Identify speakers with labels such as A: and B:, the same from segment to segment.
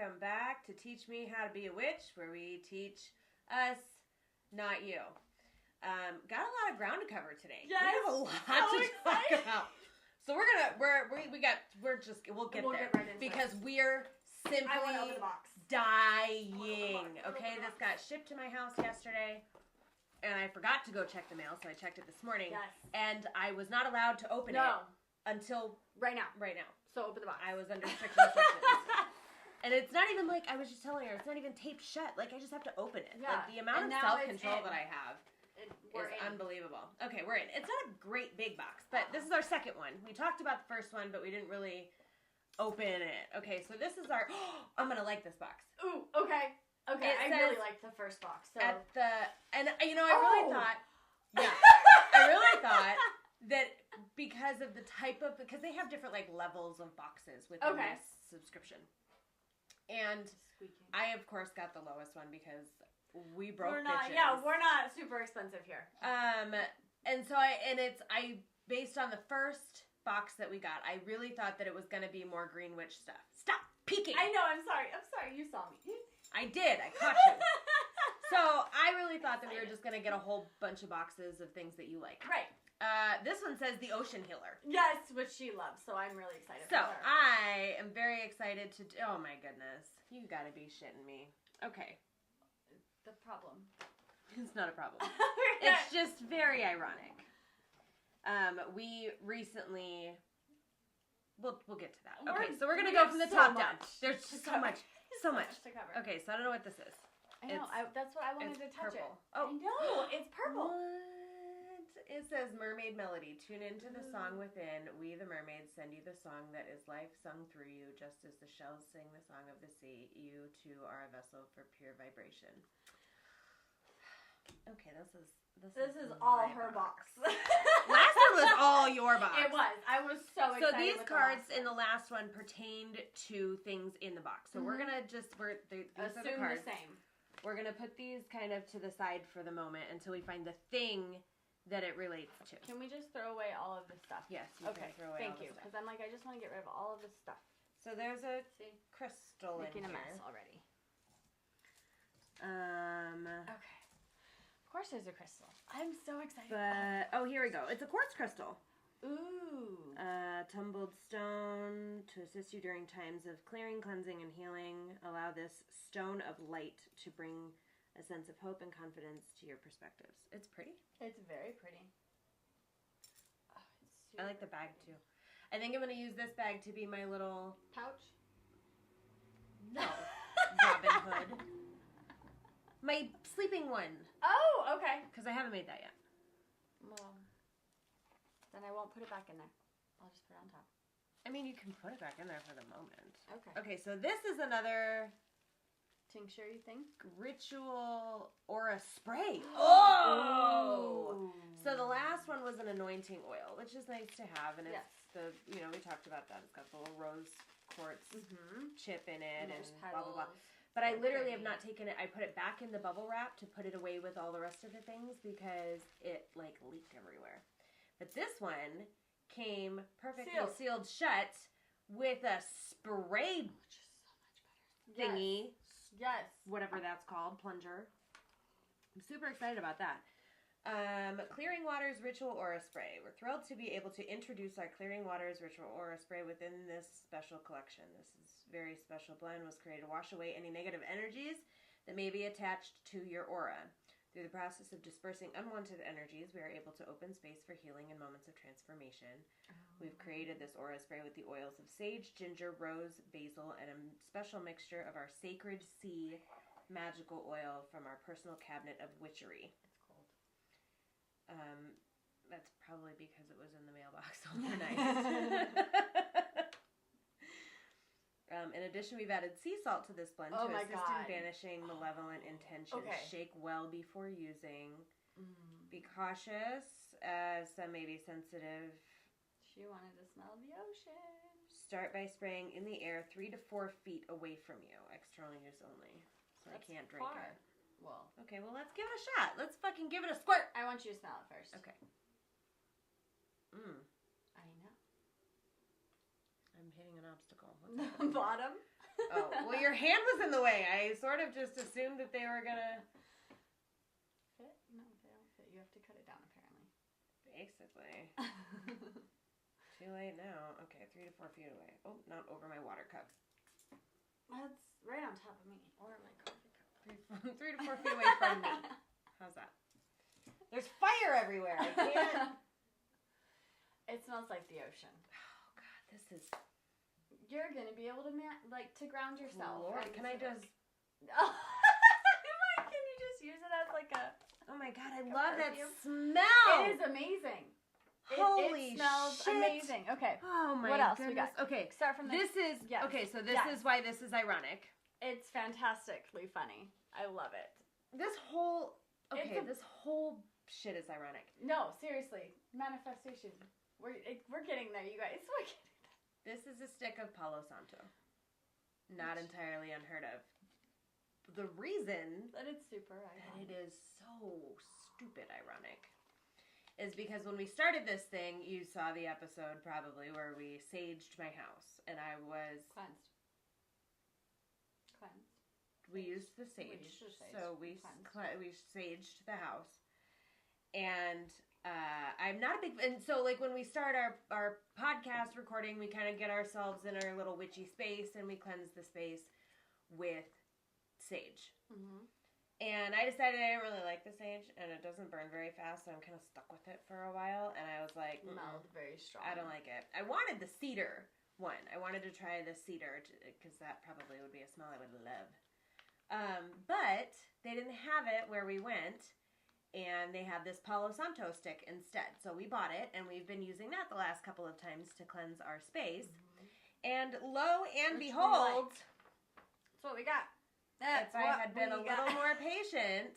A: welcome back to Teach Me How to Be a Witch, where we teach us, not you. Got a lot of ground to cover today.
B: Yes,
A: we have a lot to talk about. So we'll get there
B: right into
A: because
B: it.
A: we're simply
B: I want to open the box.
A: dying. Okay, this got shipped to my house yesterday, and I forgot to go check the mail, so I checked it this morning.
B: Yes.
A: And I was not allowed to open it until
B: right now. So open the box.
A: I was under strict instructions. And it's not even like, I was just telling her, it's not even taped shut. Like, I just have to open it.
B: Yeah.
A: Like, the amount of self-control that I have is
B: in.
A: unbelievable. Okay, we're in. It's not a great big box, but this is our second one. We talked about the first one, but we didn't really open it. Okay, so this is our, I'm going to like this box.
B: Ooh, okay. Okay, I really liked the first box. So.
A: I really thought, that because of the type of, because they have different, like, levels of boxes within this subscription. And I, of course, got the lowest one because we broke bitches.
B: Yeah, we're not super expensive here.
A: And so based on the first box that we got, I really thought that it was going to be more Green Witch stuff. Stop peeking!
B: I know, I'm sorry. You saw me.
A: I did. I caught you. So I really thought that we were just going to get a whole bunch of boxes of things that you like.
B: Right.
A: This one says the Ocean Healer.
B: Yes, which she loves, so I'm really excited for her.
A: So, I am very excited to... Oh, my goodness. You gotta be shitting me. Okay.
B: The problem.
A: It's not a problem. It's just very ironic. We recently... We'll get to that. Okay, so we're gonna go from the top down. There's just so much. So much.
B: To cover.
A: Okay, so I don't know what this is.
B: I know. That's what I wanted to touch
A: purple.
B: it. Oh. I know. It's purple.
A: What? It says Mermaid Melody. Tune into the song within. We the mermaids send you the song that is life sung through you, just as the shells sing the song of the sea. You too are a vessel for pure vibration. Okay, this is
B: all her box.
A: Last one was all your box.
B: It was. I was so excited.
A: So these cards in the last one pertained to things in the box. So we're gonna these are the cards.
B: The same.
A: We're gonna put these kind of to the side for the moment until we find the thing that it relates to.
B: Can we just throw away all of this stuff?
A: Yes, you can throw away all this stuff. Thank you,
B: because I'm like, I just want to get rid of all of this stuff.
A: So there's a crystal
B: Making
A: in here.
B: Making a mess already. Okay. Of course there's a crystal. I'm so excited.
A: But, here we go. It's a quartz crystal.
B: Ooh.
A: Tumbled stone to assist you during times of clearing, cleansing, and healing. Allow this stone of light to bring a sense of hope and confidence to your perspectives. It's pretty.
B: It's very pretty.
A: I like the bag too. I think I'm going to use this bag to be my little...
B: pouch?
A: No. Robin Hood. My sleeping one.
B: Oh, okay.
A: Because I haven't made that yet.
B: Well, then I won't put it back in there. I'll just put it on top.
A: I mean, you can put it back in there for the moment.
B: Okay.
A: Okay, so this is another...
B: tincture, you think?
A: Ritual aura spray. Oh! So the last one was an anointing oil, which is nice to have, and it's we talked about that. It's got the little rose quartz chip in it, and blah blah blah. But I literally have not taken it. I put it back in the bubble wrap to put it away with all the rest of the things because it like leaked everywhere. But this one came perfectly sealed shut with a spray thingy.
B: Yes.
A: Whatever that's called. Plunger. I'm super excited about that. Clearing Waters Ritual Aura Spray. We're thrilled to be able to introduce our Clearing Waters Ritual Aura Spray within this special collection. This very special blend was created to wash away any negative energies that may be attached to your aura. Through the process of dispersing unwanted energies, we are able to open space for healing and moments of transformation. We've created this aura spray with the oils of sage, ginger, rose, basil, and a special mixture of our Sacred Sea magical oil from our personal cabinet of witchery.
B: It's cold.
A: That's probably because it was in the mailbox overnight. In addition, we've added sea salt to this blend to assist in banishing malevolent intentions.
B: Okay.
A: Shake well before using. Be cautious, some may be sensitive.
B: She wanted to smell the ocean.
A: Start by spraying in the air 3 to 4 feet away from you. External use only. So I can't drink it.
B: Well.
A: Okay, well, let's give it a shot. Let's fucking give it a squirt.
B: I want you to smell it first.
A: Okay.
B: I know.
A: I'm hitting an obstacle.
B: The bottom?
A: Oh, well, your hand was in the way. I sort of just assumed that they were gonna
B: fit. No, they don't fit. You have to cut it down, apparently.
A: Basically. Too late now. Okay, 3 to 4 feet away. Oh, not over my water cup.
B: That's right on top of me, or my coffee cup.
A: 3 to 4 feet away from me. How's that? There's fire everywhere. I can't.
B: It smells like the ocean.
A: Oh God, this is.
B: You're gonna be able to to ground yourself.
A: Lord, can I just?
B: Can you just use it as like a?
A: Oh my God, I
B: like
A: love that
B: perfume?
A: smell.
B: It is amazing.
A: Holy
B: it smells
A: shit.
B: amazing. Okay.
A: Oh my
B: What else
A: goodness.
B: we got?
A: Okay,
B: Start from
A: this is
B: yes.
A: okay. So this
B: Yes.
A: is why this is ironic.
B: It's fantastically funny. I love it.
A: This whole this whole shit is ironic.
B: No, seriously, manifestation. We're getting there, you guys. We're getting there.
A: This is a stick of Palo Santo. Not entirely unheard of. The reason
B: that it's super ironic.
A: that it is so stupid ironic is because when we started this thing, you saw the episode probably where we saged my house, and I was
B: cleansed.
A: We used the sage, so we saged the house, and I'm not a big, and so like when we start our podcast recording, we kind of get ourselves in our little witchy space, and we cleanse the space with sage.
B: Mm-hmm.
A: And I decided I didn't really like the sage, and it doesn't burn very fast, so I'm kind of stuck with it for a while. And I was like,
B: smelled very strong.
A: I don't like it. I wanted the cedar one. I wanted to try the cedar because that probably would be a smell I would love. But they didn't have it where we went, and they had this Palo Santo stick instead. So we bought it, and we've been using that the last couple of times to cleanse our space. Mm-hmm. And lo and behold,
B: that's what we got.
A: If I had been a little more patient.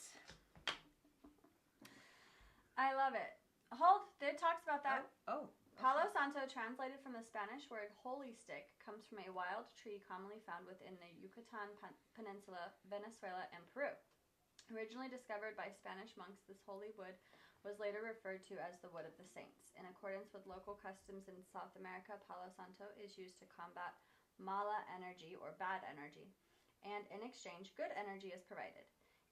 B: I love it. Hold, it talks about that.
A: Oh.
B: Palo Santo, translated from the Spanish word holy stick, comes from a wild tree commonly found within the Yucatan Peninsula, Venezuela, and Peru. Originally discovered by Spanish monks, this holy wood was later referred to as the wood of the saints. In accordance with local customs in South America, Palo Santo is used to combat mala energy or bad energy. And in exchange, good energy is provided.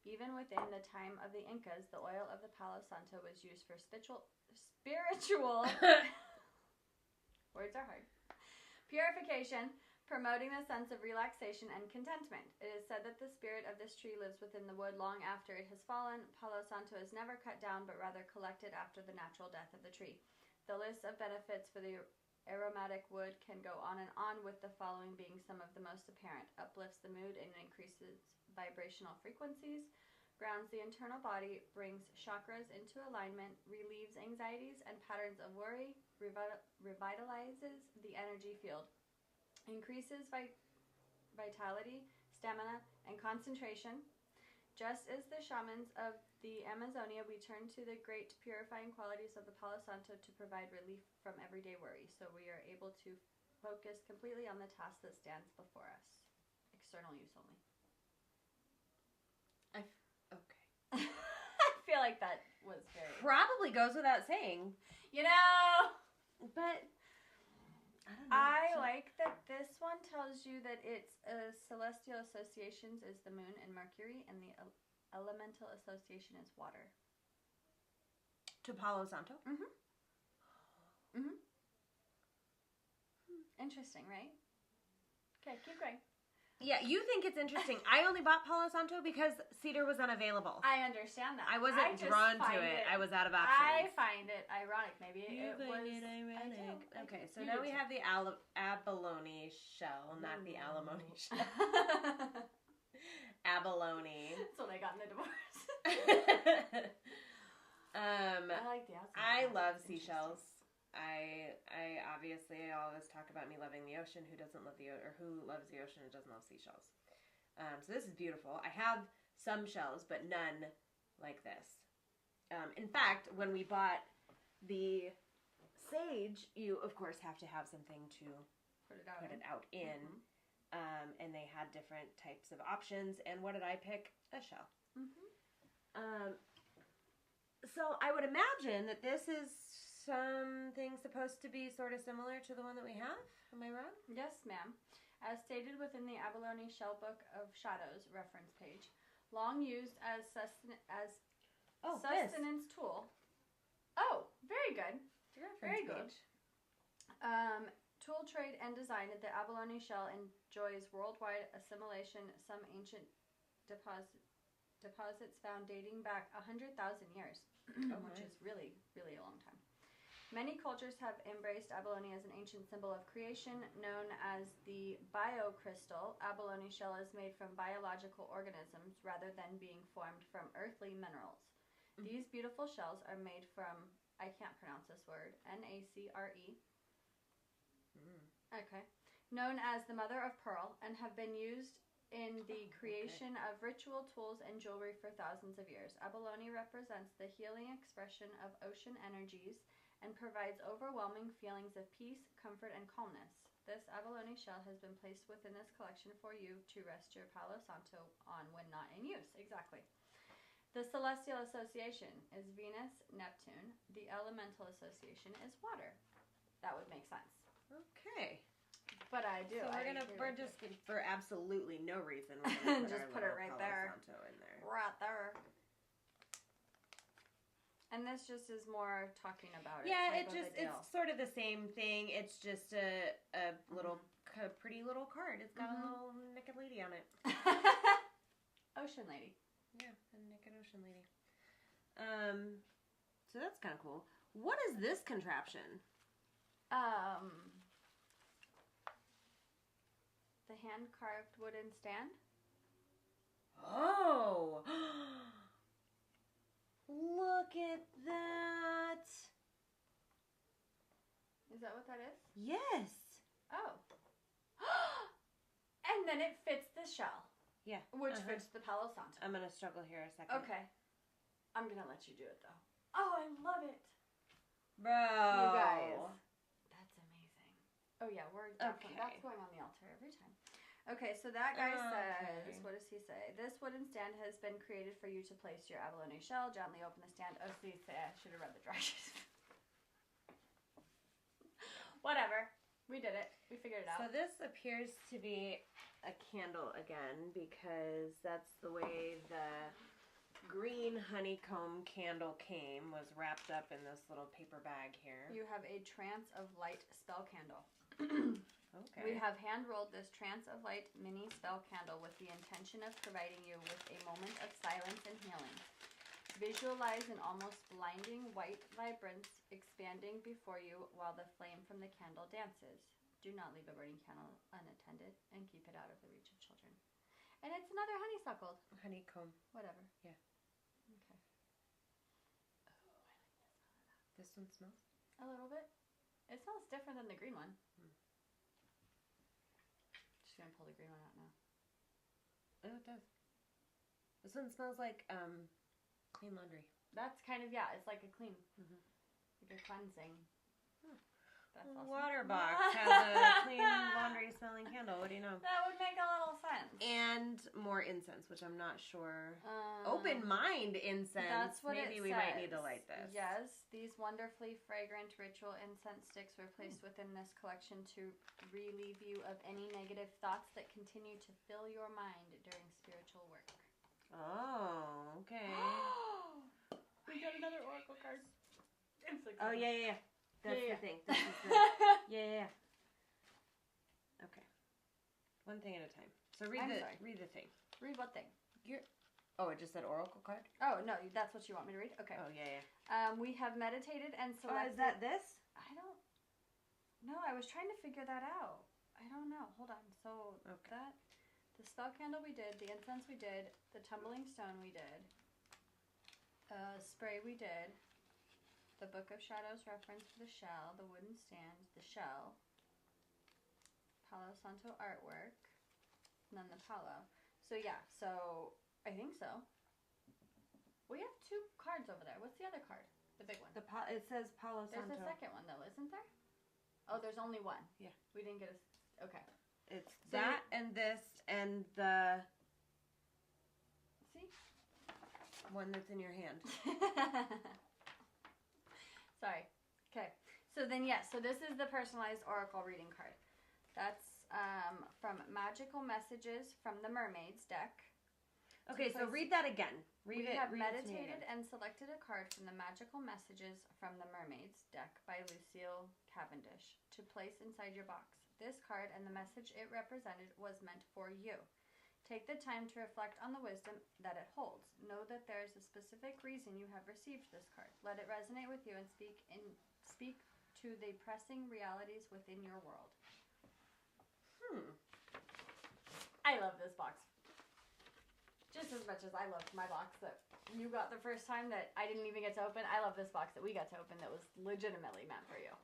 B: Even within the time of the Incas, the oil of the Palo Santo was used for spiritual words are hard, purification, promoting the sense of relaxation and contentment. It is said that the spirit of this tree lives within the wood long after it has fallen. Palo Santo is never cut down, but rather collected after the natural death of the tree. The list of benefits for the aromatic wood can go on and on, with the following being some of the most apparent: uplifts the mood and increases vibrational frequencies, grounds the internal body, brings chakras into alignment, relieves anxieties and patterns of worry, revitalizes the energy field, increases vitality, stamina, and concentration. Just as the shamans of the Amazonia, we turn to the great purifying qualities of the Palo Santo to provide relief from everyday worry, so we are able to focus completely on the task that stands before us. External use only.
A: Okay.
B: I feel like that was very...
A: Probably goes without saying.
B: You know!
A: But... I don't know.
B: I like that this one tells you that its celestial associations is the moon and Mercury, and the elemental association is water.
A: To Palo Santo?
B: Mm-hmm. Mm-hmm. Interesting, right? Okay, keep going.
A: Yeah, you think it's interesting. I only bought Palo Santo because cedar was unavailable.
B: I understand that.
A: I wasn't drawn to it. I was out of options.
B: I find it ironic. Maybe
A: you
B: it was
A: ironic. Okay, so now we have the abalone shell, not the alimony shell. Abalone.
B: That's what I got in the divorce.
A: I
B: like the outside.
A: I love seashells. I obviously always talk about me loving the ocean. Who doesn't love the or who loves the ocean and doesn't love seashells? So this is beautiful. I have some shells, but none like this. In fact, when we bought the sage, you of course have to have something to put it out in. Mm-hmm. And they had different types of options. And what did I pick? A shell. Mm-hmm. So I would imagine that this is something supposed to be sort of similar to the one that we have. Am I wrong?
B: Yes, ma'am. As stated within the Abalone Shell Book of Shadows reference page, long used as sustenance tool. Oh, very good. Very good. Tool trade and design, the abalone shell enjoys worldwide assimilation. Some ancient deposits found dating back 100,000 years, which is really, really a long time. Many cultures have embraced abalone as an ancient symbol of creation, known as the biocrystal. Abalone shell is made from biological organisms rather than being formed from earthly minerals. These beautiful shells are made from, I can't pronounce this word, NACRE. Okay. Known as the mother of pearl, and have been used in the creation of ritual tools and jewelry for thousands of years. Abalone represents the healing expression of ocean energies and provides overwhelming feelings of peace, comfort, and calmness. This abalone shell has been placed within this collection for you to rest your Palo Santo on when not in use. Exactly. The celestial association is Venus, Neptune. The elemental association is water. That would make sense.
A: Okay.
B: But I do.
A: So we're just for absolutely no reason, we're gonna
B: just put it right there.
A: Santo in there.
B: Right there. And this just is more talking about it.
A: Yeah, it's sort of the same thing. It's just a little pretty little card. It's got a little naked lady on it.
B: Ocean lady.
A: Yeah, a naked ocean lady. So that's kind of cool. What is this contraption?
B: The hand-carved wooden stand.
A: Oh! Look at that!
B: Is that what that is?
A: Yes!
B: Oh. And then it fits the shell.
A: Yeah.
B: Which fits the Palo Santo.
A: I'm going to struggle here a second.
B: Okay. I'm going to let you do it, though. Oh, I love it.
A: Bro.
B: You guys. That's amazing. Oh, yeah. That's going on the altar every time. Okay, so that guy says, what does he say? This wooden stand has been created for you to place your abalone shell. Gently open the stand. Oh, see, I should have read the directions. Whatever. We did it. We figured it out.
A: So this appears to be a candle again, because that's the way the green honeycomb candle came, was wrapped up in this little paper bag here.
B: You have a trance of light spell candle.
A: Okay.
B: We have hand-rolled this trance of light mini spell candle with the intention of providing you with a moment of silence and healing. Visualize an almost blinding white vibrance expanding before you while the flame from the candle dances. Do not leave a burning candle unattended and keep it out of the reach of children. And it's another honeysuckled.
A: Honeycomb.
B: Whatever.
A: Yeah.
B: Okay. Oh, I like the smell of that.
A: This one smells?
B: A little bit. It smells different than the green one. Just gonna pull the green one out now.
A: Oh, it does. This one smells like clean laundry.
B: That's kind of, it's like a clean. Like a cleansing. That's awesome.
A: Water box has a clean laundry smelling candle. What do you know?
B: That would make a little sense.
A: And more incense, which I'm not sure. Open mind incense.
B: That's what
A: Maybe
B: it
A: we
B: says.
A: might need to light this.
B: Yes, these wonderfully fragrant ritual incense sticks were placed within this collection to relieve you of any negative thoughts that continue to fill your mind during spiritual work.
A: Oh, okay.
B: We got another oracle card.
A: Oh, yeah. That's the thing. This is the, yeah. Okay. One thing at a time. So read the thing.
B: Read what thing?
A: Oh, it just said oracle card?
B: Oh, no, that's what you want me to read? Okay.
A: Oh, yeah.
B: We have meditated and selected...
A: Oh, is that this?
B: I don't... No, I was trying to figure that out. I don't know. Hold on. So, the spell candle we did, the incense we did, the tumbling stone we did, spray we did, the Book of Shadows reference for the shell, the wooden stand, the shell, Palo Santo artwork, and then the palo. So I think so. We have 2 cards over there. What's the other card? The big one.
A: It says Palo Santo.
B: There's a second one though, isn't there? Oh, there's only one.
A: Yeah.
B: We didn't get okay.
A: It's that and this and the...
B: See?
A: One that's in your hand.
B: Sorry. Okay. So then, so this is the personalized oracle reading card. That's from Magical Messages from the Mermaid's deck.
A: Okay, so read that again.
B: We have meditated and selected a card from the Magical Messages from the Mermaid's deck by Lucille Cavendish to place inside your box. This card and the message it represented was meant for you. Take the time to reflect on the wisdom that it holds. Know that there is a specific reason you have received this card. Let it resonate with you and speak to the pressing realities within your world. I love this box. Just as much as I loved my box that you got the first time that I didn't even get to open, I love this box that we got to open that was legitimately meant for you.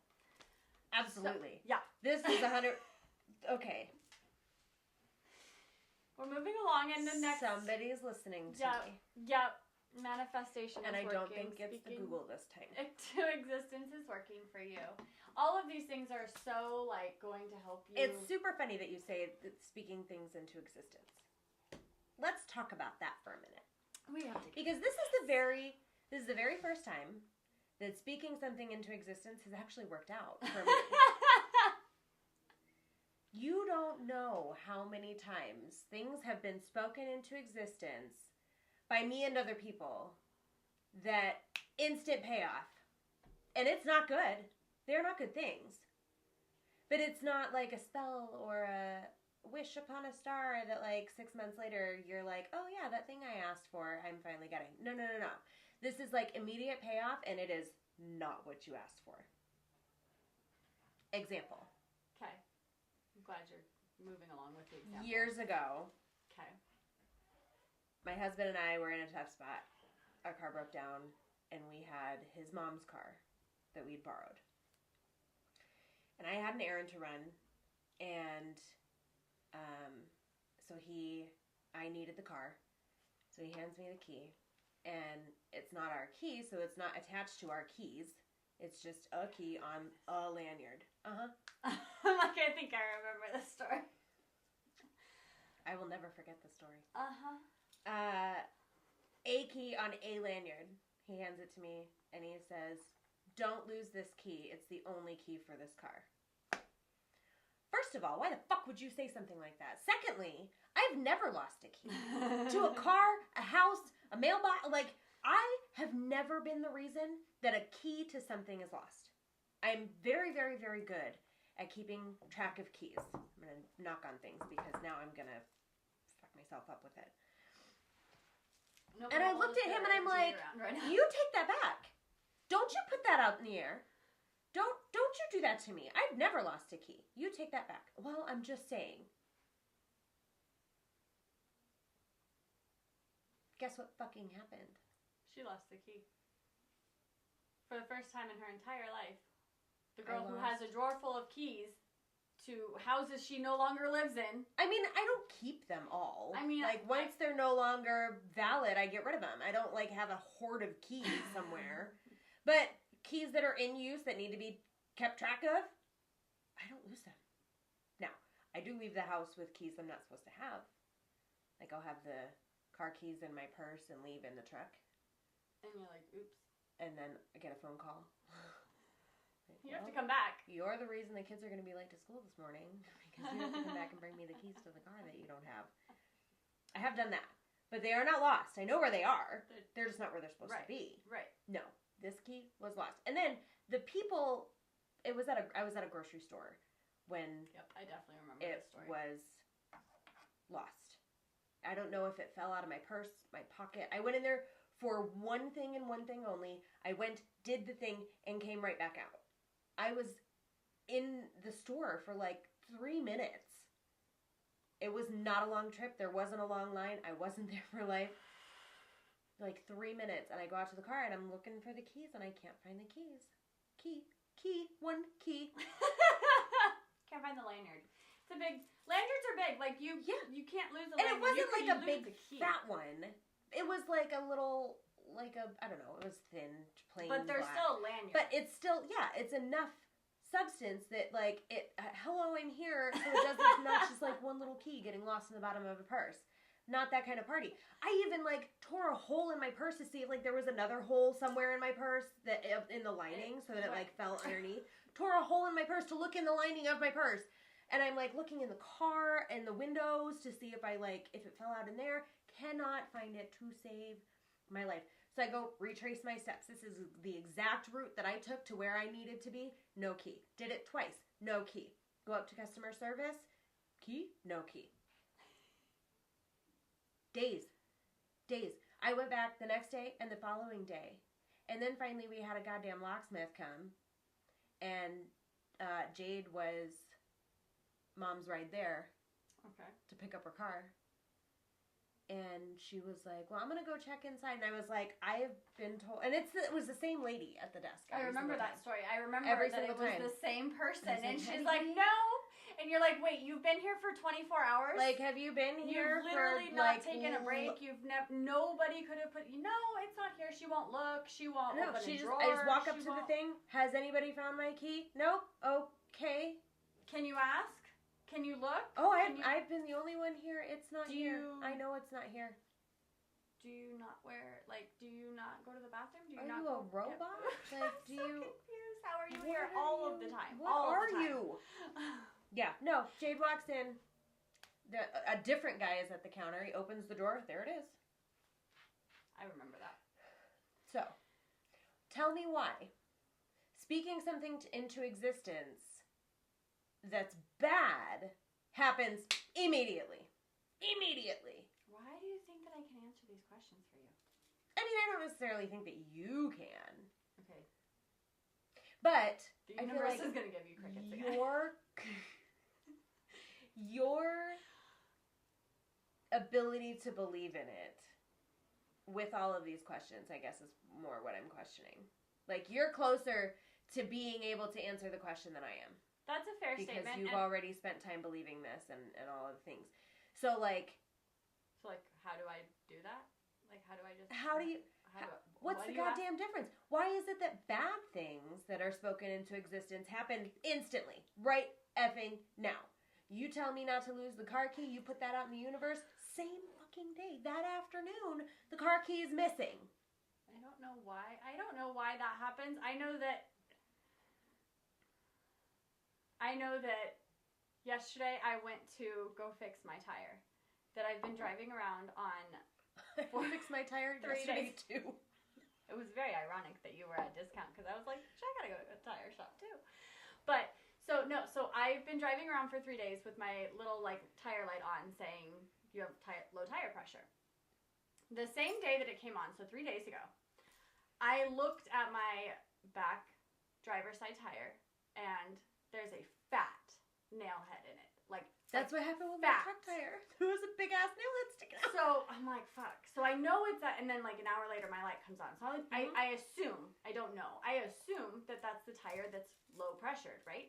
A: Absolutely.
B: So, yeah.
A: This is 100... Okay.
B: We're moving along in the next...
A: Somebody's listening to me.
B: Yep. Manifestation
A: and
B: is working.
A: And I don't think it's the Google this time.
B: To existence is working for you. All of these things are so, like, going to help you.
A: It's super funny that you say that speaking things into existence. Let's talk about that for a minute.
B: We have to.
A: Because this is the very first time that speaking something into existence has actually worked out for me. You don't know how many times things have been spoken into existence by me and other people that instant payoff. And it's not good. They're not good things. But it's not like a spell or a wish upon a star that like 6 months later you're like, oh yeah, that thing I asked for, I'm finally getting. No. This is like immediate payoff and it is not what you asked for. Example.
B: Okay. I'm glad you're moving along with the example.
A: Years ago.
B: Okay.
A: My husband and I were in a tough spot. Our car broke down and we had his mom's car that we'd borrowed. And I had an errand to run and so I needed the car, so he hands me the key, and it's not our key, so it's not attached to our keys, it's just a key on a lanyard.
B: Like, I think I remember this story.
A: I will never forget the story. A key on a lanyard. He hands it to me, and he says, don't lose this key, it's the only key for this car. First of all, why the fuck would you say something like that? Secondly, I've never lost a key. To a car, a house, a mailbox. Like, I have never been the reason that a key to something is lost. I'm very, very, very good at keeping track of keys. I'm going to knock on things because now I'm going to fuck myself up with it.
B: No,
A: and I looked at him and I'm like, you take that back. Don't you put that out in the air. Don't you do that to me. I've never lost a key. You take that back. Well, I'm just saying. Guess what fucking happened?
B: She lost the key. For the first time in her entire life. The girl who has a drawer full of keys to houses she no longer lives in.
A: I mean, I don't keep them all.
B: I mean,
A: like, once they're no longer valid, I get rid of them. I don't, like, have a hoard of keys somewhere. But keys that are in use that need to be kept track of, I don't lose them. Now, I do leave the house with keys I'm not supposed to have. Like, I'll have the car keys in my purse and leave in the truck.
B: And you're like, oops.
A: And then I get a phone call.
B: You have to come back.
A: You're the reason the kids are going to be late to school this morning. Because you have to come back and bring me the keys to the car that you don't have. I have done that. But they are not lost. I know where they are. They're just not where they're supposed to be.
B: Right.
A: No. This key was lost. And then the people, I was at a grocery store when
B: Yep, I definitely remember this story.
A: It was lost. I don't know if it fell out of my purse, my pocket. I went in there for one thing and one thing only. I went, did the thing, and came right back out. I was in the store for like 3 minutes. It was not a long trip. There wasn't a long line. I wasn't there for like 3 minutes, and I go out to the car and I'm looking for the keys and I can't find the keys. One key.
B: Can't find the lanyard. It's a big, lanyards are big. Like you can't lose a lanyard.
A: And it wasn't like a big fat one. It was like a little, like a, I don't know, it was thin, plain
B: But there's
A: black.
B: still a lanyard.
A: But it's still, it's enough substance that like, hello, I'm here, so it doesn't, not just like one little key getting lost in the bottom of a purse. Not that kind of party. I even like tore a hole in my purse to see if like there was another hole somewhere in my purse that in the lining so that it like fell underneath. Tore a hole in my purse to look in the lining of my purse. And I'm like looking in the car and the windows to see if if it fell out in there. Cannot find it to save my life. So I go retrace my steps. This is the exact route that I took to where I needed to be. No key. Did it twice. No key. Go up to customer service. Key? No key. Days. I went back the next day and the following day. And then finally we had a goddamn locksmith come. And Jade was Mom's ride there.
B: Okay.
A: To pick up her car. And she was like, well, I'm going to go check inside. And I was like, I have been told. And it was the same lady at the desk.
B: I remember that story. I remember
A: every
B: that it was
A: time.
B: the same person. And she's
A: like,
B: like, no. And you're like, wait, you've been here for 24 hours?
A: Like, have you been here?
B: You've literally not taken a break. You've nobody could have put, no, it's not here. She won't look. She won't open a drawer.
A: I just walk up to the thing. Has anybody found my key? Nope. Okay.
B: Can you ask? Can you look?
A: Oh, I've been the only one here. It's not here. I know it's not here.
B: Do you not do you not go to the bathroom? Do you
A: are
B: not
A: you a robot?
B: Like, do you? Confused. How are you here all of the time?
A: What are you? Yeah, no. Jade walks in. A different guy is at the counter. He opens the drawer. There it is.
B: I remember that.
A: So, tell me why. Speaking something into existence that's bad happens immediately. Immediately.
B: Why do you think that I can answer these questions for you?
A: I mean, I don't necessarily think that you can.
B: Okay.
A: But
B: the universe is going to give you crickets again.
A: Your ability to believe in it with all of these questions, I guess, is more what I'm questioning. Like, you're closer to being able to answer the question than I am.
B: That's a fair statement.
A: Because you've already spent time believing this and all of the things. So,
B: how do I do that? Like, how do I just...
A: What's the goddamn difference? Why is it that bad things that are spoken into existence happen instantly? Right effing now. You tell me not to lose the car key, you put that out in the universe, same fucking day. That afternoon, the car key is missing.
B: I don't know why. I don't know why that happens. I know that yesterday I went to go fix my tire that I've been driving around on
A: for fix my tire
B: 3
A: yesterday
B: days.
A: too.
B: It was very ironic that you were at discount because I was like, I gotta go to a tire shop too. But so I've been driving around for 3 days with my little tire light on saying you have low tire pressure. The same day that it came on, so 3 days ago, I looked at my back driver's side tire and there's a fat nail head in it.
A: That's what happened with my truck tire. There was a big ass nail head sticking out.
B: So I'm like, fuck. So I know it's that, and then an hour later my light comes on. So I assume, I don't know, I assume that that's the tire that's low pressured, right?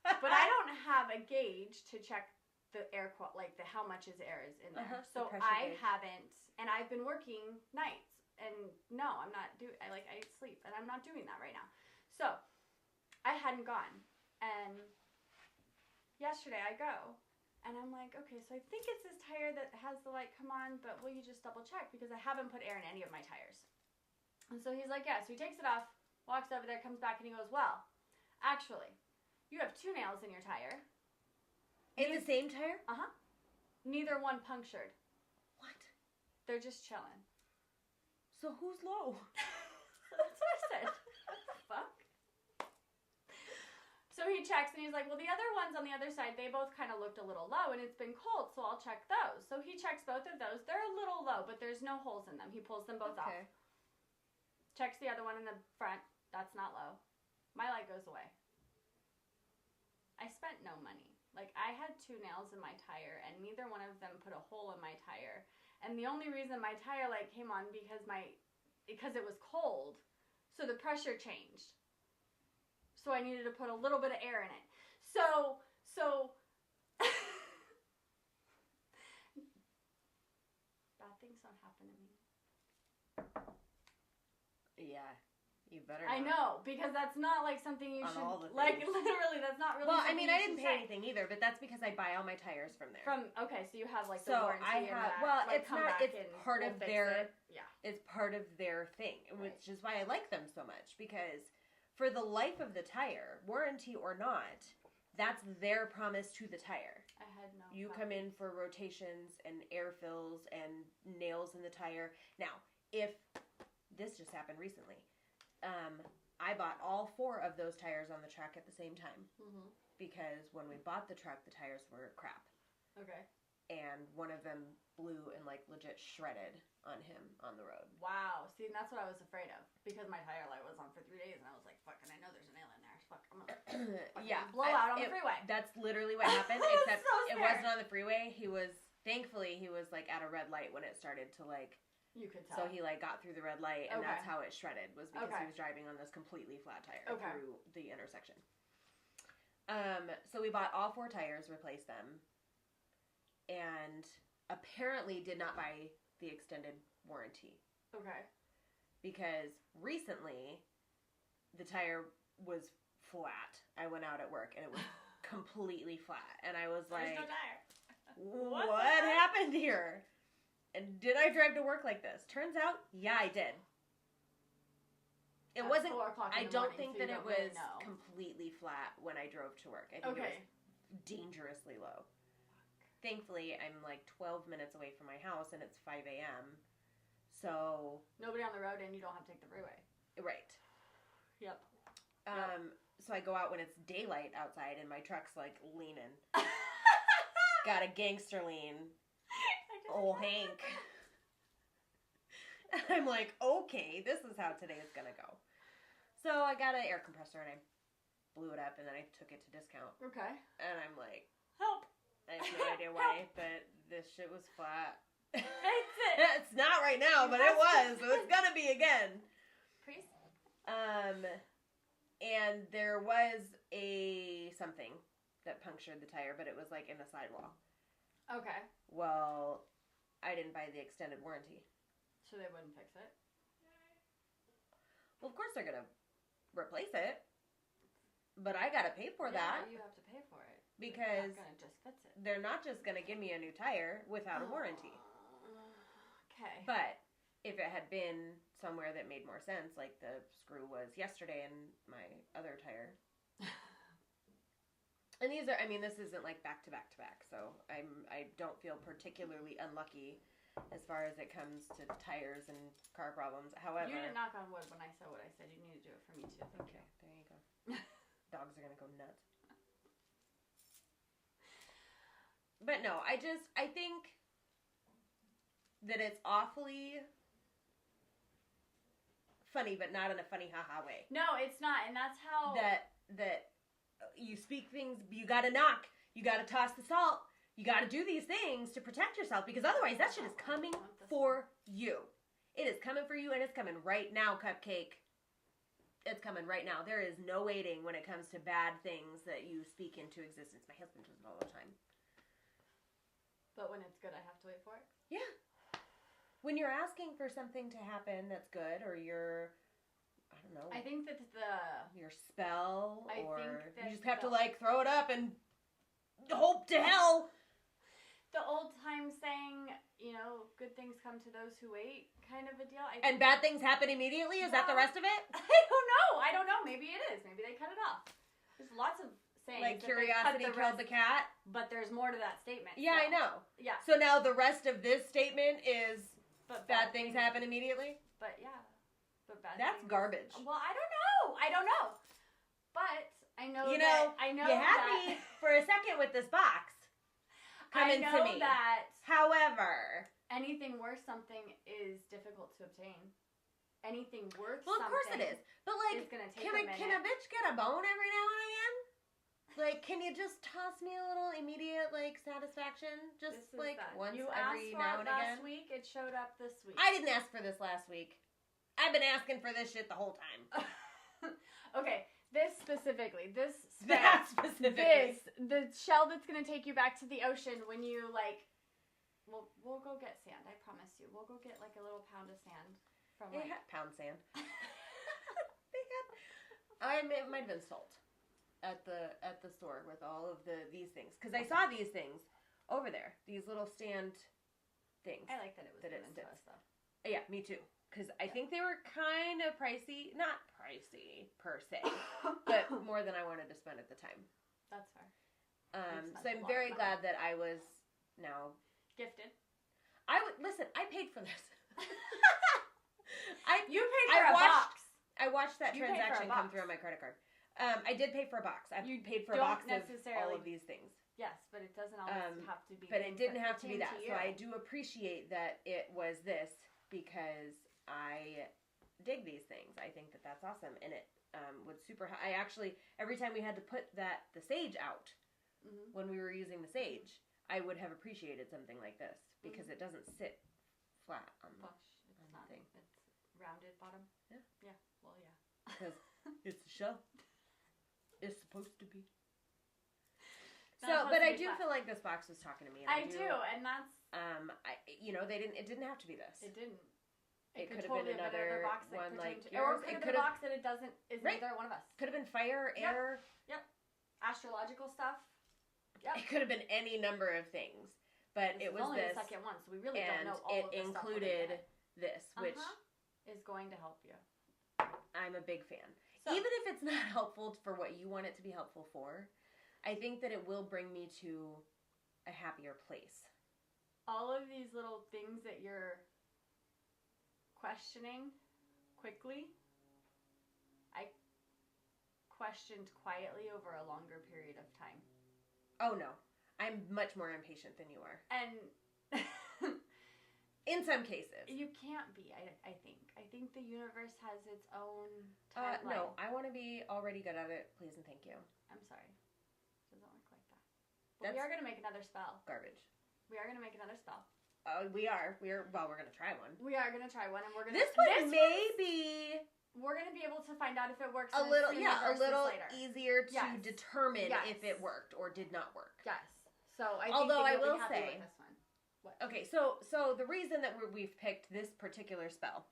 B: But I don't have a gauge to check the air how much air is in there. So I haven't, and I've been working nights, and no, I'm not I sleep, and I'm not doing that right now. So I hadn't gone, and yesterday I go, and I'm like, okay, so I think it's this tire that has the light come on, but will you just double check? Because I haven't put air in any of my tires. And so he's like, yeah. So he takes it off, walks over there, comes back, and he goes, well, actually, you have 2 nails in your tire.
A: In the same tire?
B: Uh-huh. Neither one punctured.
A: What?
B: They're just chilling.
A: So who's low?
B: That's what I said. What the fuck? So he checks, and he's like, well, the other ones on the other side, they both kind of looked a little low, and it's been cold, so I'll check those. So he checks both of those. They're a little low, but there's no holes in them. He pulls them both off. Checks the other one in the front. That's not low. My light goes away. I spent no money. I had 2 nails in my tire, and neither one of them put a hole in my tire. And the only reason my tire light came on because it was cold, so the pressure changed. So I needed to put a little bit of air in it. So bad things don't happen to me.
A: Yeah, you better
B: not. I know, because that's not something you should literally that's not really.
A: Well, I mean, I didn't pay anything either, but that's because I buy all my tires from there.
B: Okay, so you have the
A: so
B: warranty.
A: I have it's not it's part of their
B: yeah.
A: It's part of their thing, which is why I like them so much, because for the life of the tire, warranty or not, That's their promise to the tire.
B: I had no
A: You
B: clue.
A: come in for rotations and air fills and nails in the tire. Now, if this just happened recently, I bought all 4 of those tires on the truck at the same time.
B: Mm-hmm.
A: Because when we bought the truck, the tires were crap.
B: Okay.
A: And one of them blew and, like, legit shredded on him on the road.
B: Wow. See, and that's what I was afraid of. Because my tire light was on for 3 days, and I was like, fuck, and I know there's a nail in there. Fuck, I'm gonna blow out on the freeway.
A: That's literally what happened, except it wasn't on the freeway. Thankfully, he was, like, at a red light when it started to, like...
B: You could tell.
A: So he, like, got through the red light, and that's how it shredded, was because he was driving on this completely flat tire through the intersection. So we bought all 4 tires, replaced them, and apparently did not buy the extended warranty.
B: Okay. Because
A: recently, the tire was flat. I went out at work, and it was completely flat. And I was like,
B: there's no tire.
A: What happened here? And did I drive to work like this? Turns out, yeah, I did. It wasn't, I don't think that it was completely flat when I drove to work. I think it was dangerously low. Thankfully, I'm like 12 minutes away from my house and it's 5 a.m. So.
B: Nobody on the road and you don't have to take the freeway.
A: Right.
B: Yep.
A: So I go out when it's daylight outside and my truck's like leaning. Got a gangster lean. Old Hank. I'm like, okay, this is how today is gonna go. So I got an air compressor and I blew it up and then I took it to discount.
B: Okay.
A: And I'm like,
B: help.
A: I have no idea why, but this shit was flat.
B: It's
A: It's not right now, but it was, so it's gonna be again.
B: Priest?
A: And there was something that punctured the tire, but it was like in the sidewall.
B: Okay.
A: Well, I didn't buy the extended warranty.
B: So they wouldn't fix it?
A: Well, of course they're gonna replace it, but I gotta pay for that.
B: You have to pay for it.
A: Because
B: they're not gonna just fix it.
A: They're not just gonna give me a new tire without a warranty.
B: Okay.
A: But if it had been somewhere that made more sense, like the screw was yesterday in my other tire. And these are, this isn't like back to back to back, so I don't feel particularly unlucky as far as it comes to tires and car problems. However,
B: you didn't knock on wood when I said what I said. You need to do it for me too.
A: Okay, there you go. Dogs are gonna go nuts. But no, I think that it's awfully funny, but not in a funny haha way.
B: No, it's not, and that's how
A: that you speak things. You gotta knock. You gotta toss the salt. You gotta do these things to protect yourself, because otherwise that shit is coming for you. It is coming for you, and it's coming right now, Cupcake. It's coming right now. There is no waiting when it comes to bad things that you speak into existence. My husband does it all the time.
B: But when it's good, I have to wait for it?
A: Yeah. When you're asking for something to happen that's good, or I don't know.
B: I think that
A: your spell, or you just have to throw it up and hope to hell.
B: The old time saying, good things come to those who wait, kind of a deal.
A: And bad things happen immediately? Is that the rest of it?
B: I don't know. Maybe it is. Maybe they cut it off. There's lots of sayings.
A: Like curiosity killed the cat?
B: But there's more to that statement.
A: Yeah, so. I know.
B: Yeah.
A: So now the rest of this statement is bad things happen immediately?
B: But yeah.
A: That's garbage.
B: Well, I don't know. But I know
A: you
B: had
A: me for a second with this box coming to me.
B: That
A: however,
B: anything worth something is difficult to obtain. Anything worth
A: something. Well, of course it is. But can a bitch get a bone every now and again? Can you just toss me a little immediate satisfaction? Just once every now and again?
B: Last week, it showed up this week.
A: I didn't ask for this last week. I've been asking for this shit the whole time.
B: Okay, this specifically.
A: The
B: shell that's going to take you back to the ocean when you, we'll go get sand, I promise you. We'll go get, a little pound of sand from,
A: They had pound sand. It might have been salt at the store with all of these things. Because I saw these things over there. These little stand things.
B: I like that it was given to us, though.
A: Yeah, me too. Because I think they were kind of pricey. Not pricey, per se. But more than I wanted to spend at the time.
B: That's fair.
A: So I'm very glad that I was now
B: gifted.
A: Listen. I paid for this.
B: You paid for a box.
A: I watched that transaction come through on my credit card. I did pay for a box. You paid for a box of all of these things.
B: Yes, but it doesn't always have to be.
A: But it didn't have to be that. So I do appreciate that it was this because I dig these things. I think that that's awesome, and it was super. I actually every time we had to put the sage out when we were using the sage, I would have appreciated something like this because it doesn't sit flat on the thing.
B: It's rounded bottom.
A: Yeah.
B: Yeah. Well, yeah.
A: Because it's a shell. It's supposed to be. So, but I do feel like this box was talking to me. And
B: I do, and that's.
A: It didn't have to be this.
B: It didn't.
A: It could have been another
B: box
A: one like
B: yours. Or it could have been a box that is neither one of us.
A: Could have been fire, air.
B: Yep. Astrological stuff. Yep.
A: It could have been any number of things, but it was
B: only
A: this.
B: The second one, so we really don't know all
A: of
B: the stuff.
A: And it included this, which
B: is going to help you.
A: I'm a big fan.
B: So,
A: even if it's not helpful for what you want it to be helpful for, I think that it will bring me to a happier place.
B: All of these little things that you're questioning quickly, I questioned quietly over a longer period of time.
A: Oh no, I'm much more impatient than you are.
B: And
A: in some cases.
B: You can't be, I think. I think the universe has its own timeline.
A: No, I want to be already good at it, please and thank you.
B: I'm sorry. It doesn't work like that. But we are going to make another spell.
A: Garbage.
B: We are going to make another spell.
A: We are. We're going to try one.
B: We are going to try one, and we're going to...
A: This one may be...
B: We're going to be able to find out if it works
A: a little
B: later.
A: Easier to determine if it worked or did not work.
B: Yes. So I
A: Although
B: think
A: I will say...
B: with this one. What?
A: Okay, so the reason that we've picked this particular spell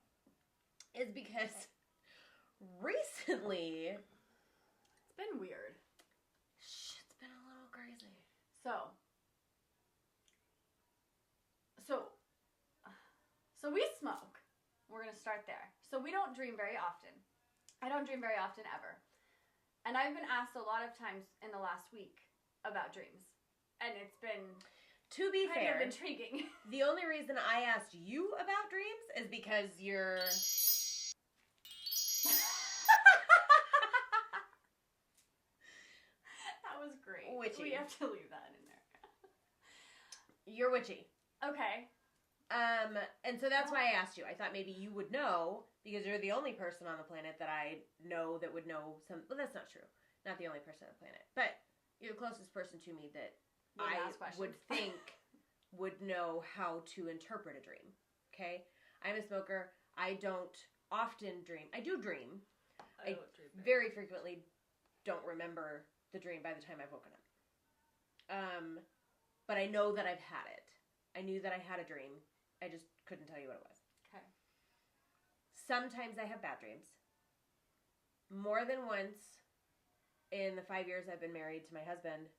A: is because recently
B: it's been weird.
A: Shit's been a little crazy.
B: So we smoke. We're gonna start there. So we don't dream very often. I don't dream very often ever. And I've been asked a lot of times in the last week about dreams, and it's been.
A: To be fair,
B: kind of intriguing.
A: The only reason I asked you about dreams is because you're...
B: That was great.
A: Witchy.
B: We have to leave that in there.
A: You're witchy.
B: Okay.
A: And so that's why I asked you. I thought maybe you would know, because you're the only person on the planet that I know that would know some... Well, that's not true. Not the only person on the planet. But you're the closest person to me that I would think would know how to interpret a dream. Okay? I'm a smoker. I don't often dream. I do dream. I very frequently don't remember the dream by the time I've woken up. But I know that I've had it. I knew that I had a dream. I just couldn't tell you what it was.
B: Okay.
A: Sometimes I have bad dreams. More than once in the 5 years I've been married to my husband,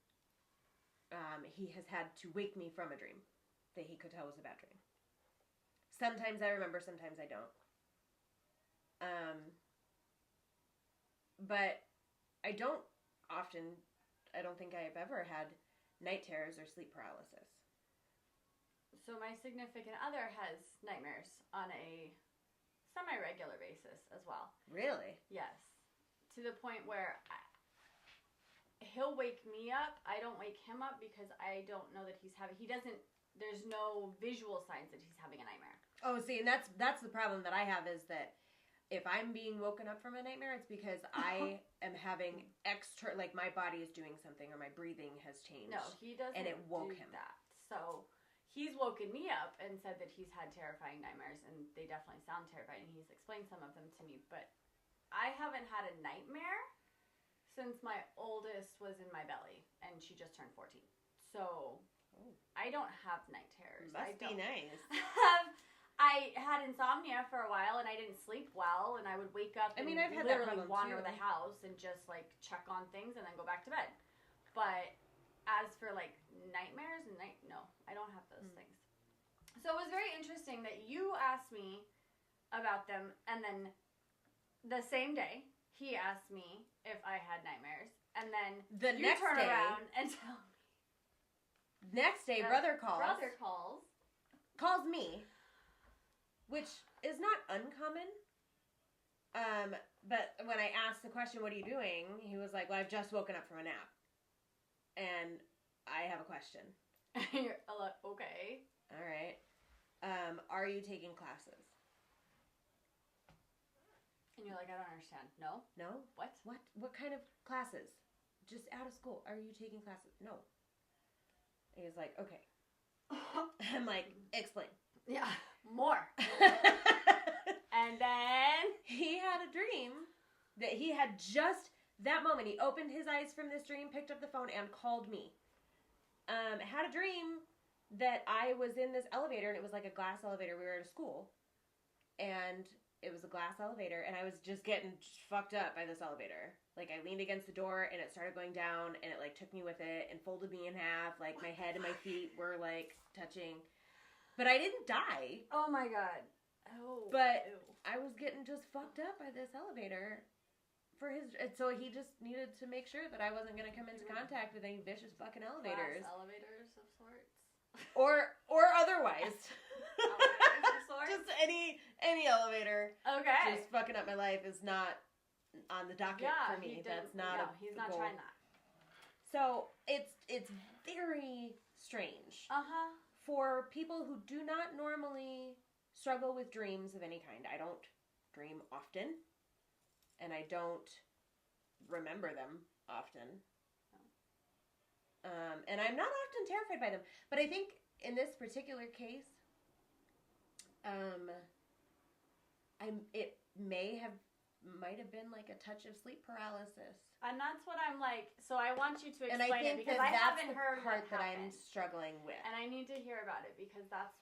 A: he has had to wake me from a dream that he could tell was a bad dream. Sometimes I remember, sometimes I don't. But I don't think I have ever had night terrors or sleep paralysis.
B: So my significant other has nightmares on a semi-regular basis as well.
A: Really?
B: Yes. To the point where he'll wake me up. I don't wake him up because I don't know that there's no visual signs that he's having a nightmare.
A: Oh, see, and that's the problem that I have is that if I'm being woken up from a nightmare, it's because I am having like my body is doing something or my breathing has changed.
B: No, he doesn't.
A: And it woke him.
B: That. So he's woken me up and said that he's had terrifying nightmares, and they definitely sound terrifying. He's explained some of them to me, but I haven't had a nightmare since my oldest was in my belly, and she just turned 14. So I don't have night terrors.
A: Must be nice.
B: I had insomnia for a while, and I didn't sleep well, and I would wake up and
A: I've had
B: literally wander the house and just, like, check on things and then go back to bed. But as for, like, nightmares, no, I don't have those things. So it was very interesting that you asked me about them, and then the same day, he asked me if I had nightmares, and then
A: The
B: you
A: next
B: turn
A: day,
B: around and tell me.
A: Next day, brother calls me, which is not uncommon. But when I asked the question, what are you doing? He was like, well, I've just woken up from a nap. And I have a question.
B: You're like, okay.
A: All right. Are you taking classes?
B: And you're like, I don't understand. No?
A: No?
B: What?
A: What kind of classes? Just out of school. Are you taking classes? No. And he's like, okay. I'm like, explain.
B: Yeah. More. And then
A: he had a dream that he had just that moment. He opened his eyes from this dream, picked up the phone, and called me. Had a dream that I was in this elevator, and it was like a glass elevator. We were at a school, and it was a glass elevator, and I was just getting fucked up by this elevator. Like, I leaned against the door, and it started going down, and it, like, took me with it and folded me in half. Like, my head and my feet were, like, touching. But I didn't die.
B: Oh, my God. Oh.
A: But
B: Ew.
A: I was getting just fucked up by this elevator for his... And so he just needed to make sure that I wasn't going to come into contact with any vicious fucking elevators.
B: Glass elevators of sorts.
A: Or otherwise.
B: Elevators of sorts?
A: Just any elevator.
B: Okay.
A: Just fucking up my life is not on the docket for me. That's not
B: he's
A: a
B: not
A: goal.
B: trying that.
A: So it's very strange for people who do not normally struggle with dreams of any kind. I don't dream often, and I don't remember them often. And I'm not often terrified by them. But I think in this particular case, it might have been like a touch of sleep paralysis.
B: And that's what I'm like, so I want you to explain
A: And I think
B: it because I
A: that's
B: haven't
A: the
B: heard
A: part
B: what
A: that I'm
B: happened.
A: struggling with.
B: And I need to hear about it because that's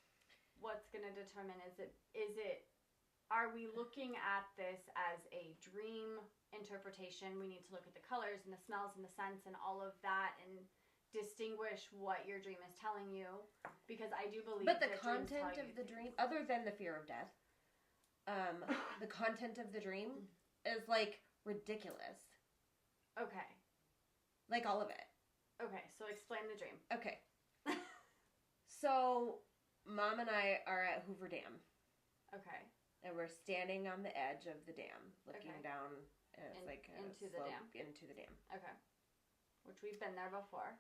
B: what's going to determine are we looking at this as a dream interpretation? We need to look at the colors and the smells and the scents and all of that and distinguish what your dream is telling you, because I do believe
A: but the
B: that
A: content of the dream, other than the fear of death, the content of the dream is like ridiculous.
B: Okay.
A: Like all of it.
B: Okay, so explain the dream.
A: Okay. So Mom and I are at Hoover Dam.
B: Okay.
A: And we're standing on the edge of the dam, looking down, and it's
B: into the dam.
A: Into the dam.
B: Okay. Which we've been there before.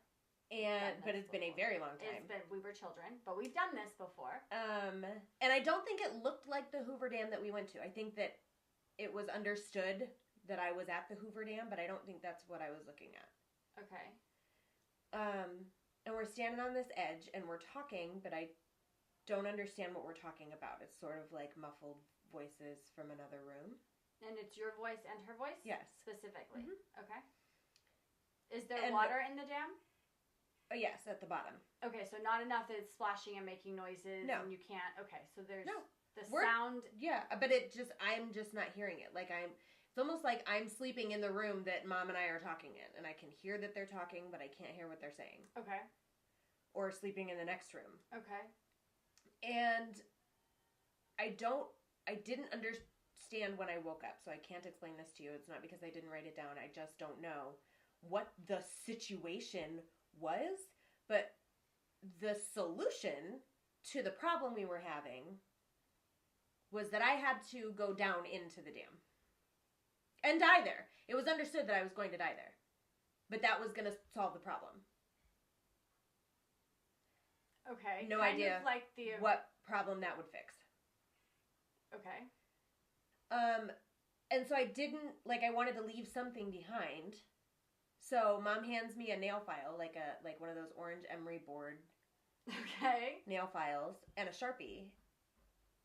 A: But it's been a very long time.
B: We were children, but we've done this before.
A: And I don't think it looked like the Hoover Dam that we went to. I think that it was understood that I was at the Hoover Dam, but I don't think that's what I was looking at.
B: Okay.
A: And we're standing on this edge, and we're talking, but I don't understand what we're talking about. It's sort of like muffled voices from another room.
B: And it's your voice and her voice?
A: Yes.
B: Specifically?
A: Mm-hmm.
B: Okay. Is there water in the dam?
A: Yes, at the bottom.
B: Okay, so not enough that it's splashing and making noises
A: No.
B: and you can't... Okay, so there's the
A: We're-
B: sound...
A: Yeah, but I'm just not hearing it. Like it's almost like I'm sleeping in the room that Mom and I are talking in, and I can hear that they're talking, but I can't hear what they're saying.
B: Okay.
A: Or sleeping in the next room.
B: Okay.
A: And I didn't understand when I woke up, so I can't explain this to you. It's not because I didn't write it down. I just don't know what the situation was, but the solution to the problem we were having was that I had to go down into the dam and die there. It was understood that I was going to die there, but that was going to solve the problem.
B: Okay.
A: No idea
B: like
A: what problem that would fix.
B: Okay.
A: And so I I wanted to leave something behind. So Mom hands me a nail file, like one of those orange emery board nail files, and a Sharpie.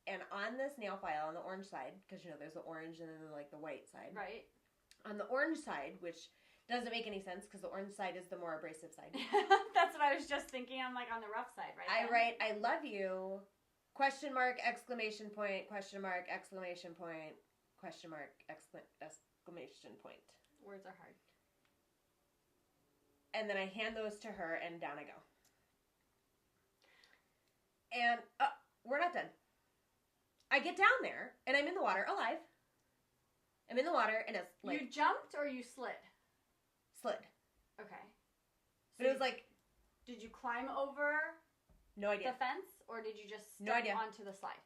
A: And on this nail file, on the orange side, because there's the orange and then the white side.
B: Right.
A: On the orange side, which doesn't make any sense because the orange side is the more abrasive side.
B: That's what I was just thinking. I'm like on the rough side, right?
A: I write, "I love you," question mark, exclamation point, question mark, exclamation point, question mark, exclamation point.
B: Words are hard.
A: And then I hand those to her, and down I go. And we're not done. I get down there, and I'm in the water, alive. I'm in the water, and it's like...
B: You jumped or you slid?
A: slid.
B: Okay.
A: But it was like...
B: Did you climb over
A: No idea.
B: the fence, or did you just
A: No
B: step
A: idea.
B: onto the slide?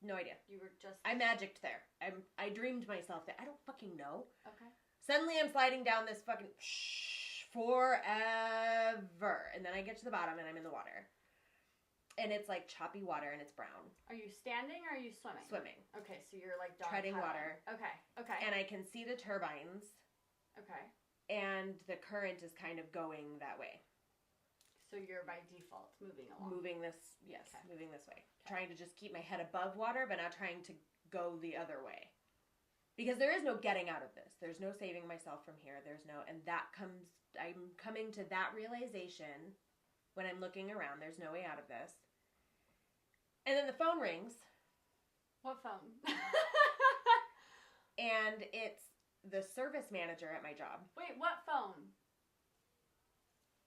A: No idea.
B: You were just...
A: I magicked there. I dreamed myself there. I don't fucking know.
B: Okay.
A: Suddenly I'm sliding down this fucking... forever. And then I get to the bottom and I'm in the water. And it's like choppy water and it's brown.
B: Are you standing or are you swimming?
A: Swimming.
B: Okay, so you're like dog
A: Treading
B: paddling.
A: water.
B: Okay.
A: And I can see the turbines.
B: Okay.
A: And the current is kind of going that way.
B: So you're by default moving along.
A: Moving this, yes,
B: Okay.
A: moving this way. Trying to just keep my head above water, but not trying to go the other way. Because there is no getting out of this. There's no saving myself from here. And that comes, I'm coming to that realization when I'm looking around. There's no way out of this. And then the phone rings.
B: What phone?
A: And it's the service manager at my job.
B: Wait, what phone?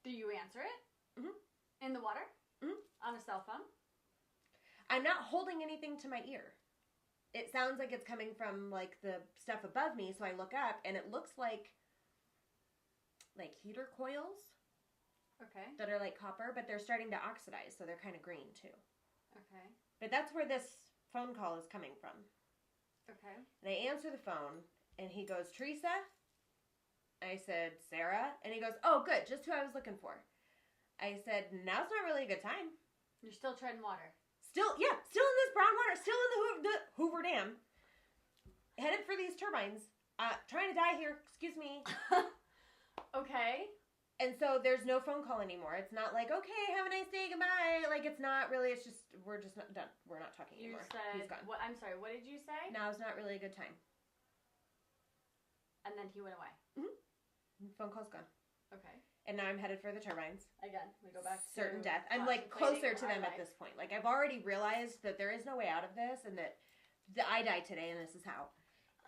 B: Do you answer it?
A: Mhm.
B: In the water?
A: Mhm.
B: On a cell phone?
A: I'm not holding anything to my ear. It sounds like it's coming from like the stuff above me, so I look up and it looks like heater coils
B: Okay.
A: that are like copper, but they're starting to oxidize, so they're kind of green too.
B: Okay.
A: But that's where this phone call is coming from.
B: Okay.
A: And I answer the phone and he goes, "Teresa?" I said, "Sara?" And he goes, "Oh, good, just who I was looking for." I said, "Now's not really a good time."
B: You're still treading water.
A: Still in this brown water, still in the Hoover Dam. Headed for these turbines. Trying to die here, excuse me.
B: Okay.
A: And so there's no phone call anymore. It's not like, okay, have a nice day, goodbye. Like, it's not really, it's just, we're just not done. We're not talking
B: You
A: anymore.
B: said,
A: He's gone.
B: what? I'm sorry, what did you say?
A: Now's not really a good time.
B: And then he went away.
A: Phone call's gone.
B: Okay.
A: And now I'm headed for the turbines.
B: Again, we go back to
A: Certain death. I'm like closer to them
B: our
A: at this point. Like, I've already realized that there is no way out of this and that I die today and this is how.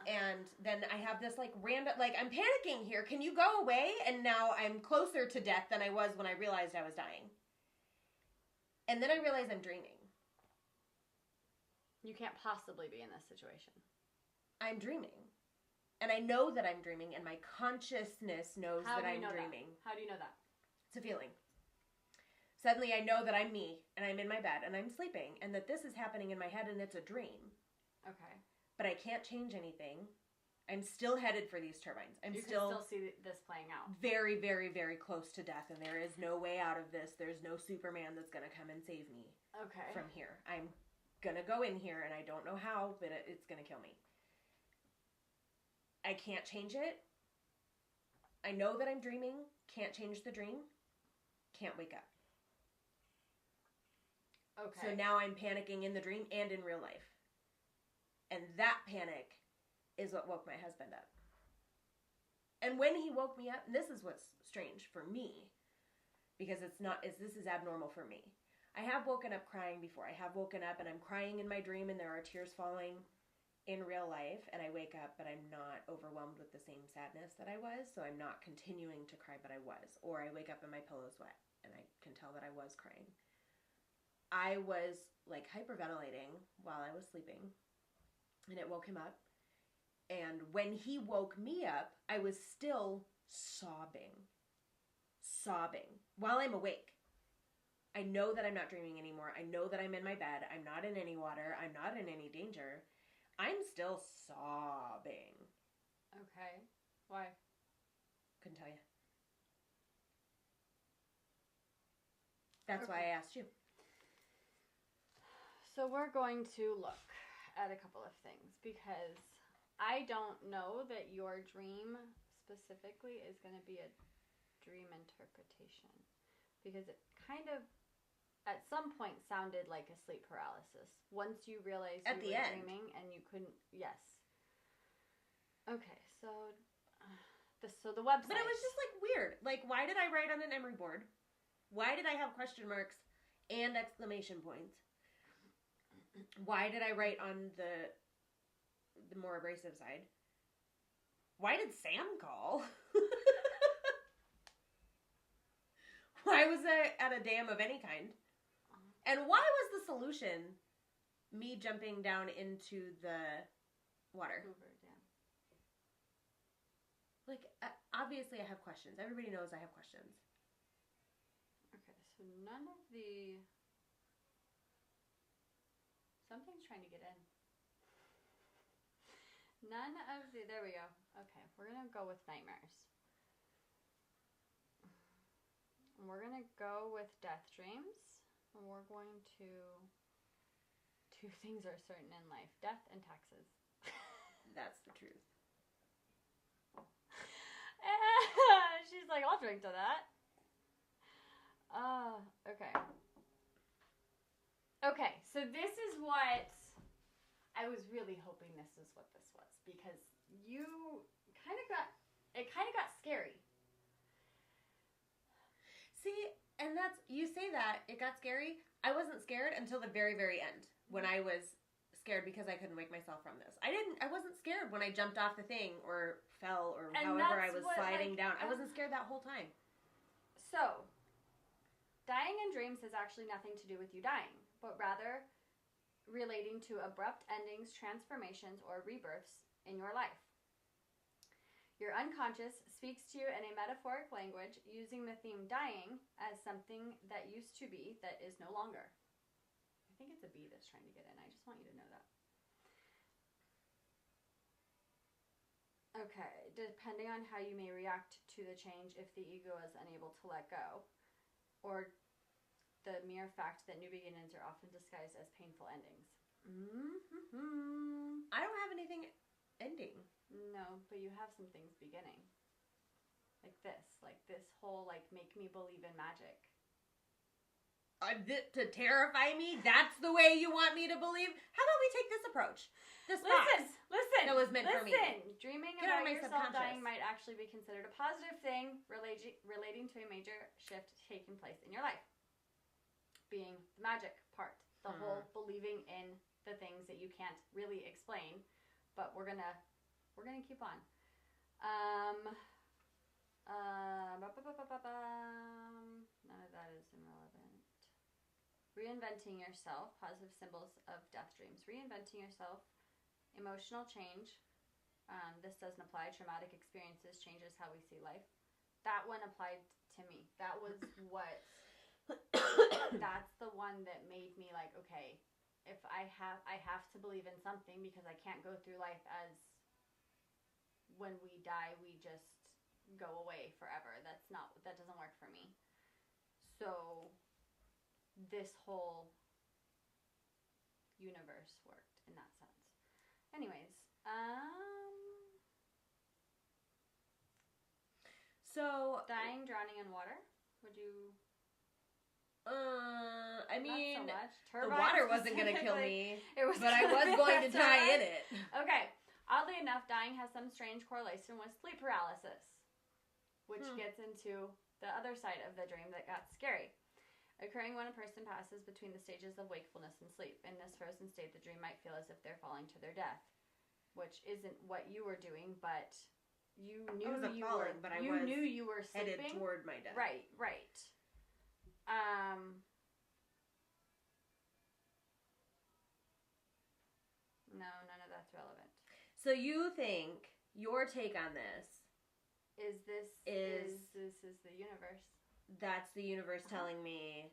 A: And then I have this like random, like, I'm panicking here. Can you go away? And now I'm closer to death than I was when I realized I was dying. And then I realize I'm dreaming.
B: You can't possibly be in this situation.
A: I'm dreaming. And I know that I'm dreaming, and my consciousness knows that I'm dreaming.
B: How do you know that?
A: It's a feeling. Suddenly I know that I'm me, and I'm in my bed, and I'm sleeping, and that this is happening in my head, and it's a dream.
B: Okay.
A: But I can't change anything. I'm still headed for these turbines.
B: You can still see this playing out.
A: Very, very, very close to death, and there is no way out of this. There's no Superman that's going to come and save me from here. I'm going to go in here, and I don't know how, but it's going to kill me. I can't change it. I know that I'm dreaming. Can't change the dream. Can't wake up.
B: Okay.
A: So now I'm panicking in the dream and in real life. And that panic is what woke my husband up. And when he woke me up, and this is what's strange for me, because this is abnormal for me. I have woken up crying before. I have woken up and I'm crying in my dream and there are tears falling in real life, and I wake up but I'm not overwhelmed with the same sadness that I was, so I'm not continuing to cry, but I was. Or I wake up and my pillow's wet and I can tell that I was crying. I was like hyperventilating while I was sleeping, and it woke him up. And when he woke me up, I was still sobbing while I'm awake. I know that I'm not dreaming anymore. I know that I'm in my bed. I'm not in any water. I'm not in any danger. I'm still sobbing.
B: Okay. Why?
A: Couldn't tell you. That's why I asked you.
B: So we're going to look at a couple of things, because I don't know that your dream specifically is going to be a dream interpretation, because it kind of at some point sounded like a sleep paralysis once you realized
A: at
B: you
A: the
B: were
A: end.
B: dreaming and you couldn't. Yes. Okay, so the website.
A: But it was just like weird. Like, why did I write on an emery board? Why did I have question marks and exclamation points? Why did I write on the more abrasive side? Why did Sam call? Why was I at a dam of any kind? And why was the solution me jumping down into the water?
B: Hoover Dam.
A: Like, obviously I have questions. Everybody knows I have questions.
B: Okay, so none of the... Something's trying to get in. None of the... There we go. Okay, we're going to go with nightmares. We're going to go with death dreams. And we're going to... Two things are certain in life. Death and taxes.
A: That's the truth.
B: She's like, I'll drink to that. Okay. Okay, so this is what I was really hoping this is what this was, because you kind of got scary.
A: See, and that's, you say that, it got scary. I wasn't scared until the very, very end, when I was scared because I couldn't wake myself from this. I wasn't scared when I jumped off the thing or fell or
B: And
A: however I
B: that's
A: was
B: what,
A: sliding
B: like,
A: down. I wasn't scared that whole time.
B: So, dying in dreams has actually nothing to do with you dying, but rather relating to abrupt endings, transformations, or rebirths in your life. Your unconscious speaks to you in a metaphoric language using the theme dying as something that used to be that is no longer. I think it's a bee that's trying to get in. I just want you to know that. Okay, depending on how you may react to the change if the ego is unable to let go, or the mere fact that new beginnings are often disguised as painful endings.
A: Mm-hmm. I don't have anything ending.
B: No, but you have some things beginning. Like this whole, like, make me believe in magic.
A: To terrify me? That's the way you want me to believe? How about we take this approach? This box.
B: Listen.
A: That was meant for me.
B: Dreaming
A: Get out
B: about
A: of my
B: yourself
A: subconscious.
B: dying might actually be considered a positive thing relating to a major shift taking place in your life. Being the magic part. The whole believing in the things that you can't really explain. But we're gonna keep on. None of that is irrelevant. Reinventing yourself, positive symbols of death dreams. Reinventing yourself, emotional change. This doesn't apply. Traumatic experiences changes how we see life. That one applied to me. That was what, that's the one that made me like, okay, if I have to believe in something because I can't go through life as when we die, we just go away forever. That doesn't work for me. So this whole universe worked in that sense. Anyways,
A: so
B: dying, drowning in water. Would you?
A: I mean,
B: not so much.
A: the water wasn't going to kill me,
B: It was,
A: but I was going to die in it.
B: Okay. Oddly enough, dying has some strange correlation with sleep paralysis, which gets into the other side of the dream that got scary. Occurring when a person passes between the stages of wakefulness and sleep. In this frozen state, the dream might feel as if they're falling to their death, which isn't what you were doing, but you knew knew you were sleeping.
A: Headed toward my death.
B: Right. No, none of that's relevant.
A: So you think your take on this
B: is the universe?
A: That's the universe telling me.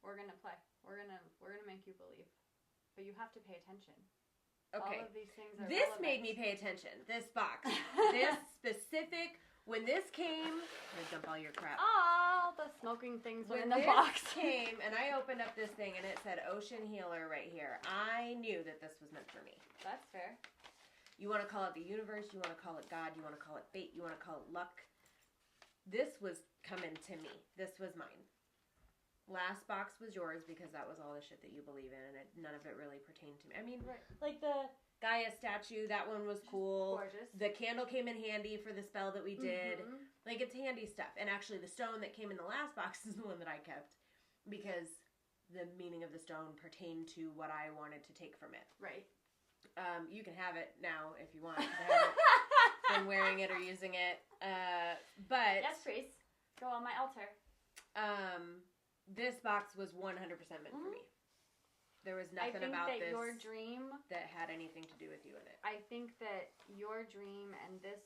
B: We're gonna play. We're gonna make you believe, but you have to pay attention.
A: Okay.
B: All of these things are
A: this
B: relevant.
A: made me pay attention. This box, this specific. When this came, I'm gonna dump all your crap.
B: All the smoking things were in
A: When
B: the
A: this
B: box.
A: came and I opened up this thing and it said Ocean Healer right here. I knew that this was meant for me.
B: That's fair.
A: You want to call it the universe, you want to call it God, you want to call it fate, you want to call it luck. This was coming to me. This was mine. Last box was yours because that was all the shit that you believe in and none of it really pertained to me. I mean, like the Gaia statue, that one was cool.
B: Gorgeous.
A: The candle came in handy for the spell that we did. Like, it's handy stuff. And actually, the stone that came in the last box is the one that I kept because the meaning of the stone pertained to what I wanted to take from it.
B: Right.
A: You can have it now if you want. I haven't been wearing it or using it. But
B: yes, please. Go on my altar.
A: This box was 100% meant for me. There was nothing about this
B: your dream
A: that had anything to do with you in it.
B: I think that your dream and this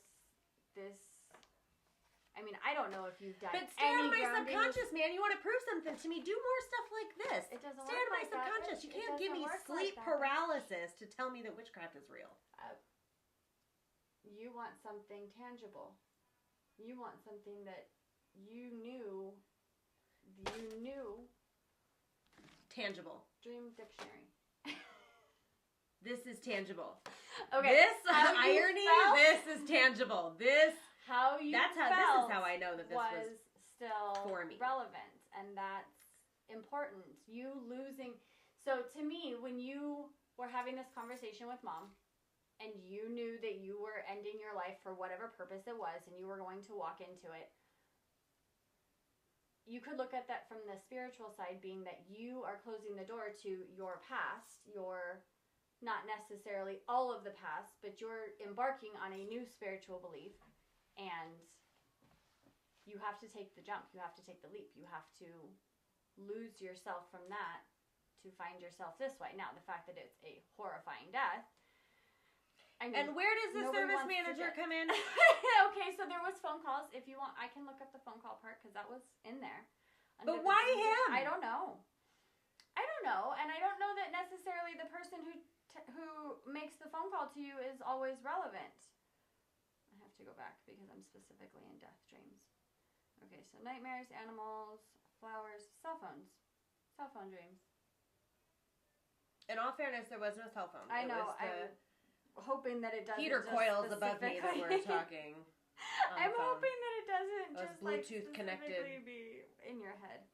B: I mean, I don't know if you've done
A: But stay out of
B: any
A: my
B: grounding.
A: subconscious, man. You want to prove something to me? Do more stuff like this.
B: It doesn't
A: Stay
B: work
A: out of my
B: like that,
A: subconscious.
B: bitch.
A: You
B: It
A: can't give
B: doesn't
A: me
B: work
A: sleep
B: like that, bitch.
A: paralysis to tell me that witchcraft is real.
B: You want something tangible. You want something that you knew.
A: Tangible.
B: Dream dictionary.
A: This is tangible.
B: Okay.
A: This
B: how you
A: irony.
B: felt-
A: This is tangible. This.
B: How you
A: That's how.
B: felt
A: This is how I know that this was
B: still
A: for me.
B: relevant, and that's important. You losing. So to me, when you were having this conversation with Mom, and you knew that you were ending your life for whatever purpose it was, and you were going to walk into it, you could look at that from the spiritual side, being that you are closing the door to your past, your not necessarily all of the past, but you're embarking on a new spiritual belief, and you have to take the jump. You have to take the leap. You have to lose yourself from that to find yourself this way. Now, the fact that it's a horrifying death. I mean,
A: And where does the
B: nobody
A: service
B: wants to
A: manager
B: get-
A: come in?
B: Okay, so there was phone calls. If you want, I can look up the phone call part because that was in there.
A: But why him?
B: I don't know. And I don't know that necessarily the person who makes the phone call to you is always relevant. I have to go back because I'm specifically in death dreams. Okay, so nightmares, animals, flowers, cell phones, cell phone dreams.
A: In all fairness, there was no cell phone.
B: I
A: It
B: know.
A: was the
B: I'm hoping that it doesn't.
A: heater
B: just
A: coils above me that were
B: specifically-
A: talking.
B: I'm
A: phone.
B: hoping that it doesn't
A: It was
B: just like
A: Bluetooth
B: specifically
A: connected.
B: be in your head.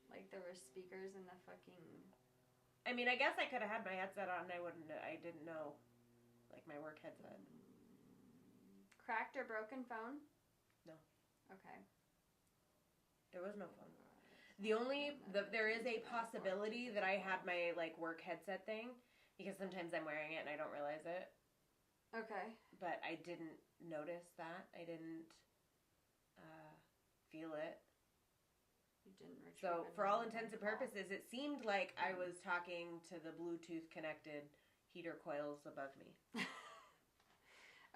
B: Like there were speakers in the fucking.
A: I mean, I guess I could have had my headset on and I didn't know. Like my work headset.
B: Cracked or broken phone?
A: No.
B: Okay.
A: There was no phone. There is a possibility that I had my like work headset thing because sometimes I'm wearing it and I don't realize it.
B: Okay.
A: But I didn't notice that. I didn't feel it.
B: You didn't retrieve
A: So
B: it
A: for
B: on
A: all
B: the
A: intents and
B: call.
A: purposes, it seemed like I was talking to the Bluetooth connected heater coils above me.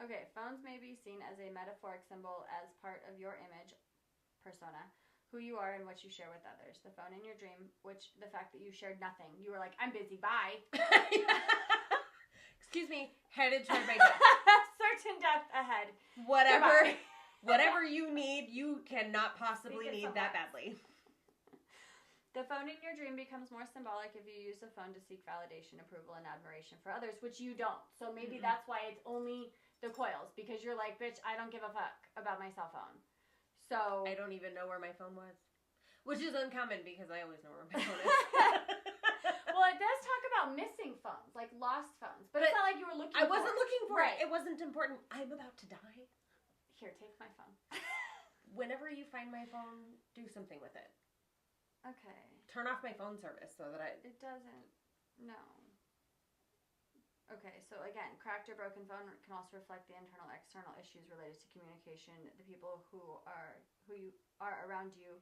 B: Okay, phones may be seen as a metaphoric symbol as part of your image, persona, who you are and what you share with others. The phone in your dream, which the fact that you shared nothing. You were like, I'm busy, bye.
A: Excuse me, headed toward my death.
B: Certain death ahead.
A: Whatever. Whatever you need, you cannot possibly
B: Speak it
A: need
B: so
A: that
B: much.
A: badly.
B: The phone in your dream becomes more symbolic if you use the phone to seek validation, approval, and admiration for others, which you don't. So maybe that's why it's only the coils, because you're like, bitch, I don't give a fuck about my cell phone. So
A: I don't even know where my phone was. Which is uncommon because I always know where my phone is.
B: Well, it does talk about missing phones, like lost phones. But it's not like you were looking
A: I
B: for
A: wasn't
B: it.
A: looking for
B: Right.
A: it. It wasn't important. I'm about to die.
B: Here, take my phone.
A: Whenever you find my phone, do something with it.
B: Okay.
A: Turn off my phone service so that
B: It doesn't. No. Okay, so again, cracked or broken phone can also reflect the internal, external issues related to communication. The people who you are around you,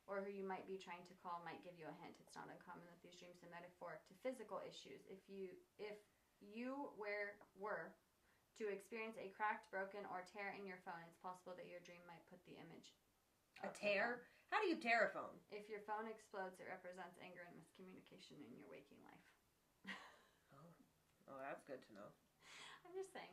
B: or who you might be trying to call, might give you a hint. It's not uncommon that these dreams are metaphoric to physical issues. If you were to experience a cracked, broken, or tear in your phone, it's possible that your dream might put the image.
A: a
B: of the
A: tear.
B: phone.
A: How do you tear a phone?
B: If your phone explodes, it represents anger and miscommunication in your waking life.
A: Oh, that's good to know.
B: I'm just saying.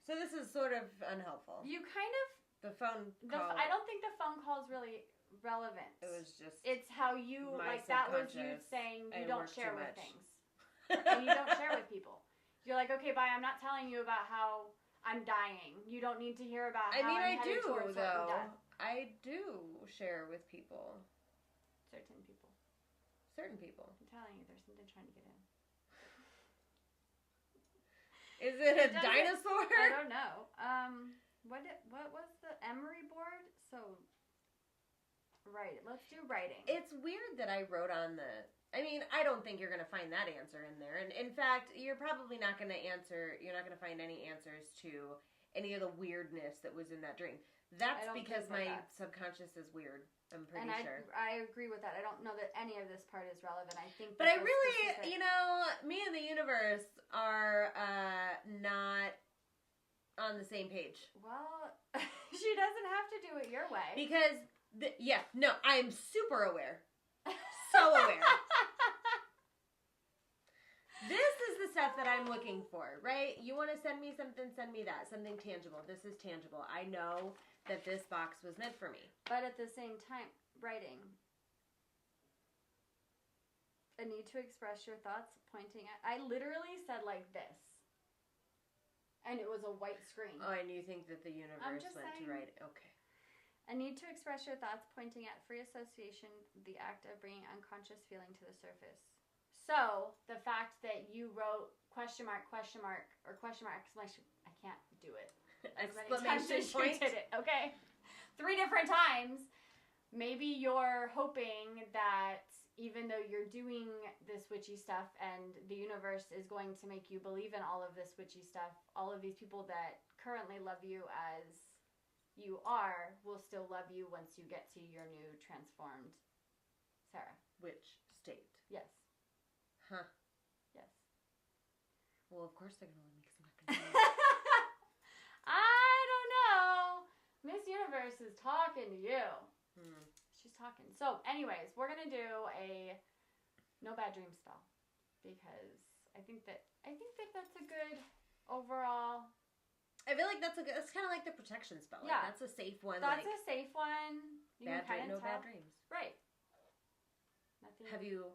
A: So this is sort of unhelpful.
B: You kind of.
A: The phone call.
B: I don't think the phone call is really relevant.
A: It was just.
B: It's how you
A: my
B: like. That was you
A: subconscious.
B: saying
A: I
B: you don't
A: work
B: share
A: too
B: with
A: much.
B: things, and you don't share with people. You're like, okay, bye. I'm not telling you about how I'm dying. You don't need to hear about.
A: I
B: how
A: mean,
B: I'm
A: I
B: headed
A: do
B: towards certain
A: though.
B: death.
A: I do share with people.
B: Certain people.
A: Certain people.
B: I'm telling you, there's something trying to get in.
A: Is it a
B: doesn't-
A: dinosaur?
B: I don't know. What was the emery board? So, let's do writing.
A: It's weird that I wrote on the. I mean, I don't think you're going to find that answer in there. And in fact, you're probably not going to answer. You're not going to find any answers to any of the weirdness that was in that dream. That's
B: I don't
A: because
B: think
A: my
B: that
A: subconscious is weird. I'm pretty
B: and
A: sure.
B: I agree with that. I don't know that any of this part is relevant. I think.
A: But
B: that
A: I
B: the
A: really,
B: specific-
A: me and the universe are not on the same page.
B: Well, she doesn't have to do it your way.
A: Because, I am super aware. So aware. This is the stuff that I'm looking for, right? You want to send me something, send me that. Something tangible. This is tangible. I know that this box was meant for me.
B: But at the same time, writing. A need to express your thoughts, pointing at... I literally said like this. And it was a white screen.
A: Oh, and you think that the universe went to write it. Okay.
B: A need to express your thoughts, pointing at free association, the act of bringing unconscious feeling to the surface. So, the fact that you wrote question mark, or question mark, exclamation... I can't do it.
A: Exclamation point.
B: Did it, okay? 3 different times. Maybe you're hoping that even though you're doing this witchy stuff and the universe is going to make you believe in all of this witchy stuff, all of these people that currently love you as you are will still love you once you get to your new transformed Sarah.
A: Which state?
B: Yes.
A: Huh.
B: Yes.
A: Well, of course they're going to let me because I'm not going to do
B: I don't know. Miss Universe is talking to you. She's talking. So, anyways, we're going to do a no bad dream spell because I think that that's a good overall.
A: I feel like that's kind of like the protection spell.
B: Yeah.
A: Like, that's a safe one.
B: That's a safe one. You
A: bad
B: can
A: no
B: tell.
A: bad dreams.
B: Right. Nothing.
A: Have you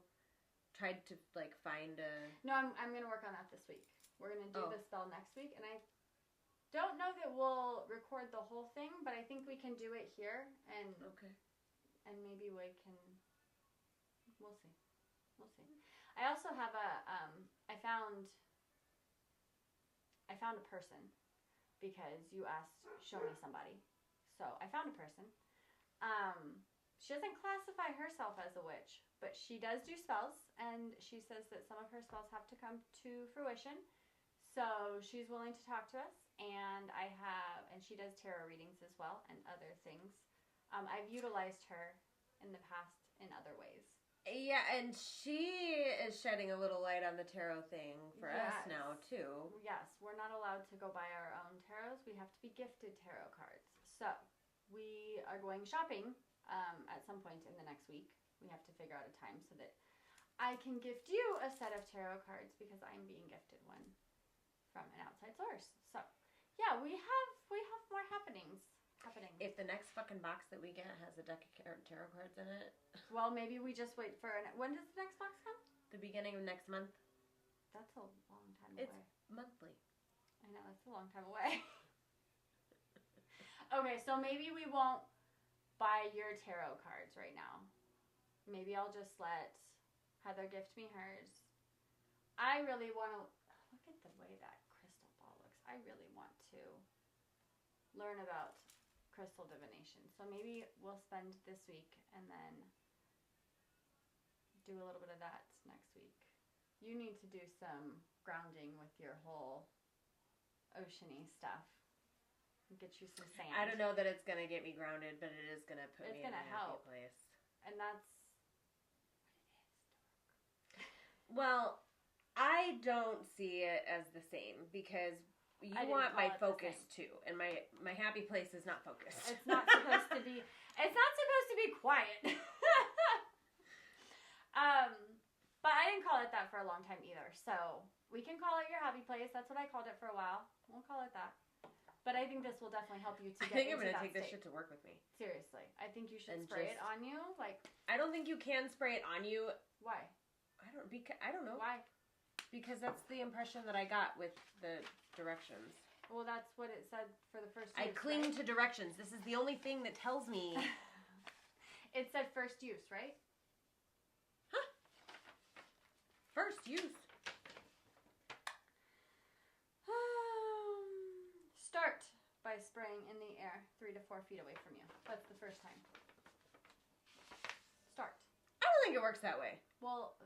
A: tried to find a?
B: No, I'm going to work on that this week. We're going to do the spell next week, and I don't know that we'll record the whole thing, but I think we can do it here and
A: okay.
B: And maybe we can. We'll see. I also have I found a person because you asked show me somebody. So I found a person. She doesn't classify herself as a witch, but she does do spells, and she says that some of her spells have to come to fruition. So she's willing to talk to us, and she does tarot readings as well and other things. I've utilized her in the past in other ways.
A: Yeah, and she is shedding a little light on the tarot thing for us now, too.
B: Yes, we're not allowed to go buy our own tarots. We have to be gifted tarot cards. So, we are going shopping at some point in the next week. We have to figure out a time so that I can gift you a set of tarot cards because I'm being gifted one from an outside source. So, yeah, we have more happenings.
A: If the next fucking box that we get has a deck of tarot cards in it.
B: Well, maybe we just wait for when does the next box come?
A: The beginning of next month.
B: That's a long time away.
A: It's monthly.
B: I know, that's a long time away. Okay, so maybe we won't buy your tarot cards right now. Maybe I'll just let Heather gift me hers. I really want to look at the way that crystal ball looks. I really want to learn about crystal divination. So maybe we'll spend this week and then do a little bit of that next week. You need to do some grounding with your whole oceany stuff. Get you some sand.
A: I don't know that it's going to get me grounded, but it is going to put me in a happy place.
B: And that's what it is.
A: Well, I don't see it as the same because you want my focus too, and my happy place is not focused.
B: It's not supposed to be. It's not supposed to be quiet. But I didn't call it that for a long time either. So we can call it your happy place. That's what I called it for a while. We'll call it that. But I think this will definitely help you to get into that state. I think I'm going to take this shit to work with me. Seriously. I think you should spray it on you.
A: I don't think you can spray it on you.
B: Why?
A: I don't know.
B: Why?
A: Because that's the impression that I got with the directions.
B: Well, that's what it said for the first use.
A: I cling to directions. This is the only thing that tells me.
B: It said first use, right?
A: Huh? First use.
B: Start by spraying in the air 3 to 4 feet away from you. That's the first time. Start.
A: I don't think it works that way.
B: Well,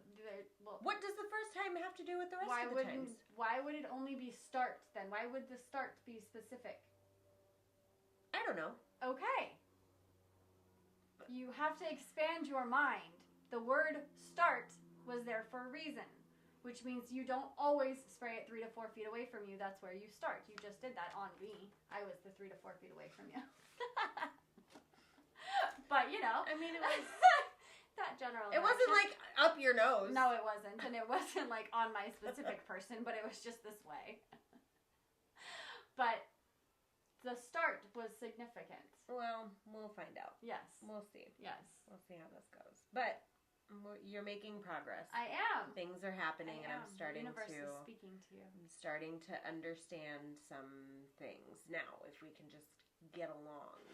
A: what does the first time have to do with the rest of the times?
B: Why would it only be start then? Why would the start be specific?
A: I don't know.
B: Okay. You have to expand your mind. The word start was there for a reason. which means you don't always spray it 3 to 4 feet away from you. That's where you start. You just did that on me. I was the 3 to 4 feet away from you. But, you know.
A: I mean, it was...
B: that general
A: It wasn't like up your nose.
B: No, it wasn't. And it wasn't like on my specific person, but it was just this way. But the start was significant.
A: Well, we'll find out.
B: Yes.
A: We'll see.
B: Yes.
A: We'll see how this goes. But you're making progress.
B: I am.
A: Things are happening, and I'm starting
B: the universe
A: to...
B: is speaking to you.
A: I'm starting to understand some things. Now, if we can just get along.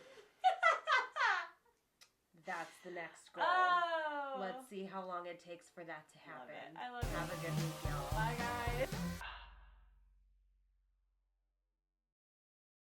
A: That's the next goal.
B: Oh.
A: Let's see how long it takes for that to happen.
B: I love it.
A: Have a good week, y'all.
B: Bye, guys.